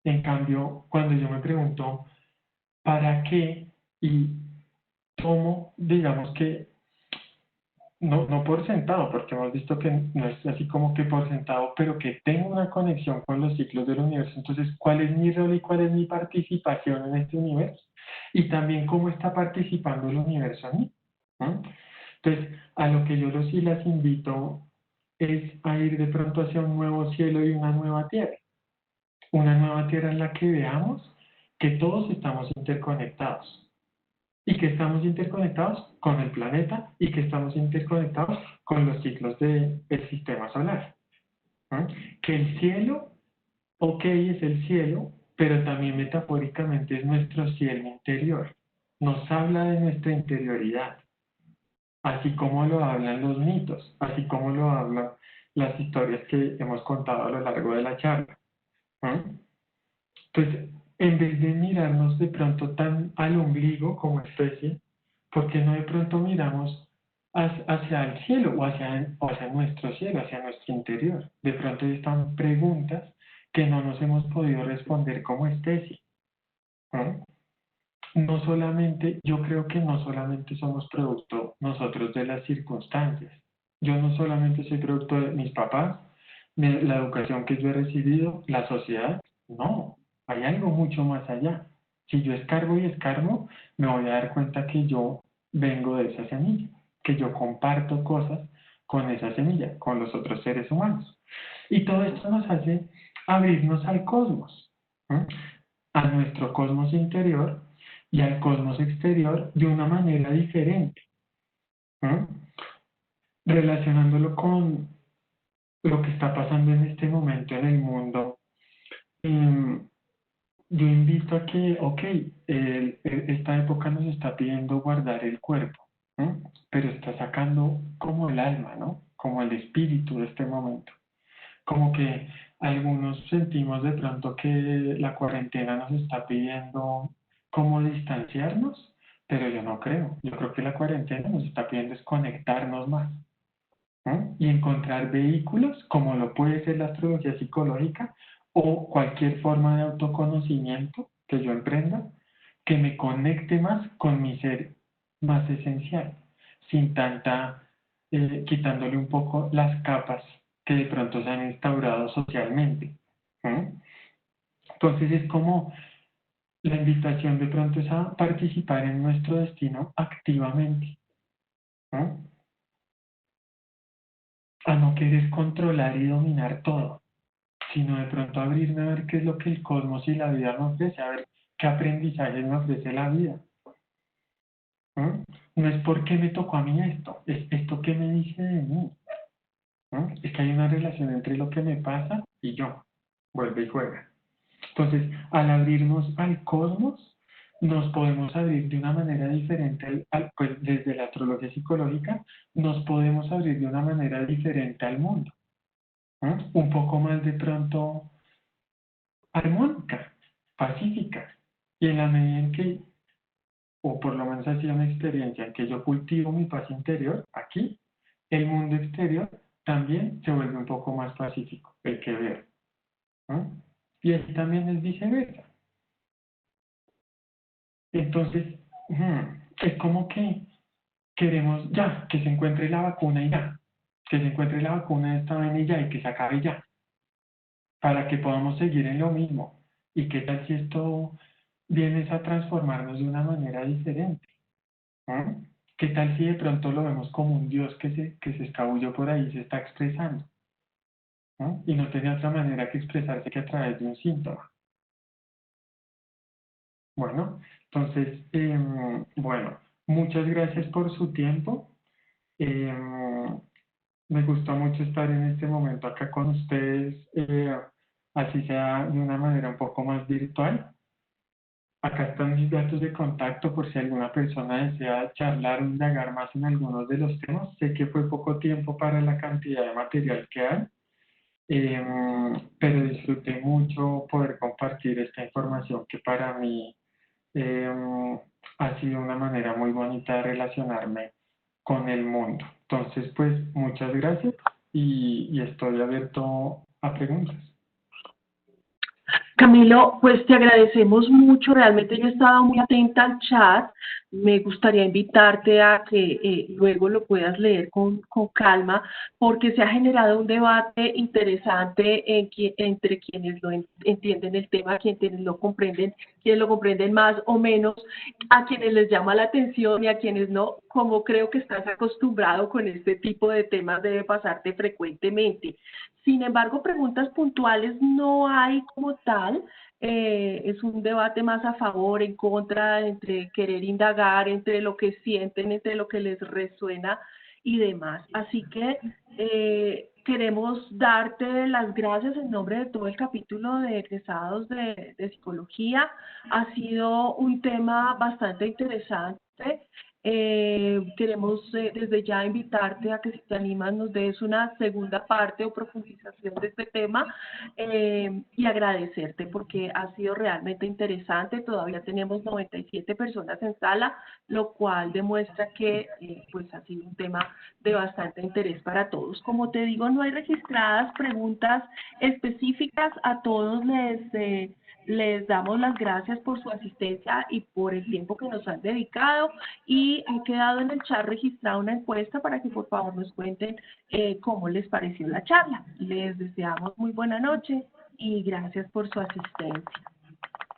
Speaker 3: En cambio, cuando yo me pregunto, ¿para qué? Y tomo, digamos que, no por sentado, porque hemos visto que no es así como que por sentado, pero que tengo una conexión con los ciclos del universo. Entonces, ¿cuál es mi rol y cuál es mi participación en este universo? Y también cómo está participando el universo en mí, ¿no? Entonces, a lo que yo los y las invito es a ir de pronto hacia un nuevo cielo y una nueva tierra. Una nueva tierra en la que veamos que todos estamos interconectados y que estamos interconectados con el planeta y que estamos interconectados con los ciclos del sistema solar. ¿No? Que el cielo, ok, es el cielo, pero también metafóricamente es nuestro cielo interior. Nos habla de nuestra interioridad, así como lo hablan los mitos, así como lo hablan las historias que hemos contado a lo largo de la charla. ¿No? Entonces, en vez de mirarnos de pronto tan al ombligo como especie, ¿por qué no de pronto miramos hacia el cielo o hacia nuestro cielo, hacia nuestro interior? De pronto están preguntas que no nos hemos podido responder como especie. ¿No? No solamente, yo creo que no solamente somos producto nosotros de las circunstancias. Yo no solamente soy producto de mis papás, de la educación que yo he recibido, la sociedad. No, hay algo mucho más allá. Si yo escarbo y escarbo, me voy a dar cuenta que yo vengo de esa semilla, que yo comparto cosas con esa semilla, con los otros seres humanos. Y todo esto nos hace abrirnos al cosmos, ¿no? A nuestro cosmos interior y al cosmos exterior de una manera diferente, ¿no? Relacionándolo con lo que está pasando en este momento en el mundo. Yo invito a que, ok, esta época nos está pidiendo guardar el cuerpo, ¿no? Pero está sacando como el alma, ¿no? Como el espíritu de este momento. Como que algunos sentimos de pronto que la cuarentena nos está pidiendo cómo distanciarnos, pero yo no creo. Yo creo que la cuarentena nos está pidiendo desconectarnos más, ¿no? Y encontrar vehículos, como lo puede ser la astrología psicológica o cualquier forma de autoconocimiento que yo emprenda, que me conecte más con mi ser más esencial, sin tanta, quitándole un poco las capas que de pronto se han instaurado socialmente. ¿No? Entonces es como la invitación de pronto es a participar en nuestro destino activamente, ¿no? A no querer controlar y dominar todo, sino de pronto abrirme a ver qué es lo que el cosmos y la vida me ofrece, a ver qué aprendizajes me ofrece la vida. ¿No? No es porque me tocó a mí esto, es esto que me dice de mí. ¿No? Es que hay una relación entre lo que me pasa y yo. Vuelve y juega. Entonces, al abrirnos al cosmos, nos podemos abrir de una manera diferente, pues desde la astrología psicológica, nos podemos abrir de una manera diferente al mundo. ¿No? Un poco más de pronto armónica, pacífica. Y en la medida en que, o por lo menos ha sido una experiencia en que yo cultivo mi paz interior, aquí, el mundo exterior también se vuelve un poco más pacífico, el que veo. ¿No? Y así también es viceversa. Entonces, es como que queremos ya, que se encuentre la vacuna y ya, que se encuentre la vacuna de esta vaina y ya, y que se acabe ya, para que podamos seguir en lo mismo. ¿Y qué tal si esto viene a transformarnos de una manera diferente? ¿No? ¿Qué tal si de pronto lo vemos como un Dios que se escabulló por ahí y se está expresando? ¿No? Y no tiene otra manera que expresarse que a través de un síntoma. Bueno, entonces, bueno, muchas gracias por su tiempo. Me gustó mucho estar en este momento acá con ustedes, así sea de una manera un poco más virtual. Acá están mis datos de contacto por si alguna persona desea charlar o indagar más en algunos de los temas. Sé que fue poco tiempo para la cantidad de material que hay, pero disfruté mucho poder compartir esta información que para mí ha sido una manera muy bonita de relacionarme con el mundo. Entonces, pues, muchas gracias y estoy abierto a preguntas.
Speaker 1: Camilo, pues te agradecemos mucho, realmente yo he estado muy atenta al chat, me gustaría invitarte a que luego lo puedas leer con calma, porque se ha generado un debate interesante entre quienes lo entienden el tema, quienes lo comprenden más o menos, a quienes les llama la atención y a quienes no, como creo que estás acostumbrado con este tipo de temas debe pasarte frecuentemente. Sin embargo, preguntas puntuales no hay como tal. Es un debate más a favor, en contra, entre querer indagar, entre lo que sienten, entre lo que les resuena y demás. Así que queremos darte las gracias en nombre de todo el capítulo de egresados de psicología. Ha sido un tema bastante interesante. Queremos desde ya invitarte a que si te animas nos des una segunda parte o profundización de este tema y agradecerte porque ha sido realmente interesante. Todavía tenemos 97 personas en sala, lo cual demuestra que pues ha sido un tema de bastante interés para todos. Como te digo, no hay registradas preguntas específicas. A todos les damos las gracias por su asistencia y por el tiempo que nos han dedicado y ha quedado en el chat registrada una encuesta para que por favor nos cuenten cómo les pareció la charla. Les deseamos muy buena noche y gracias por su asistencia.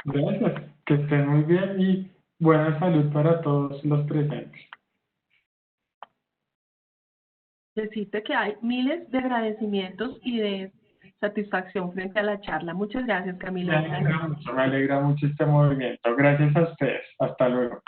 Speaker 3: Gracias, que estén muy bien y buena salud para todos los presentes.
Speaker 1: Decirte que hay miles de agradecimientos y de satisfacción frente a la charla. Muchas gracias, Camilo.
Speaker 3: Me alegra mucho este movimiento. Gracias a ustedes. Hasta luego.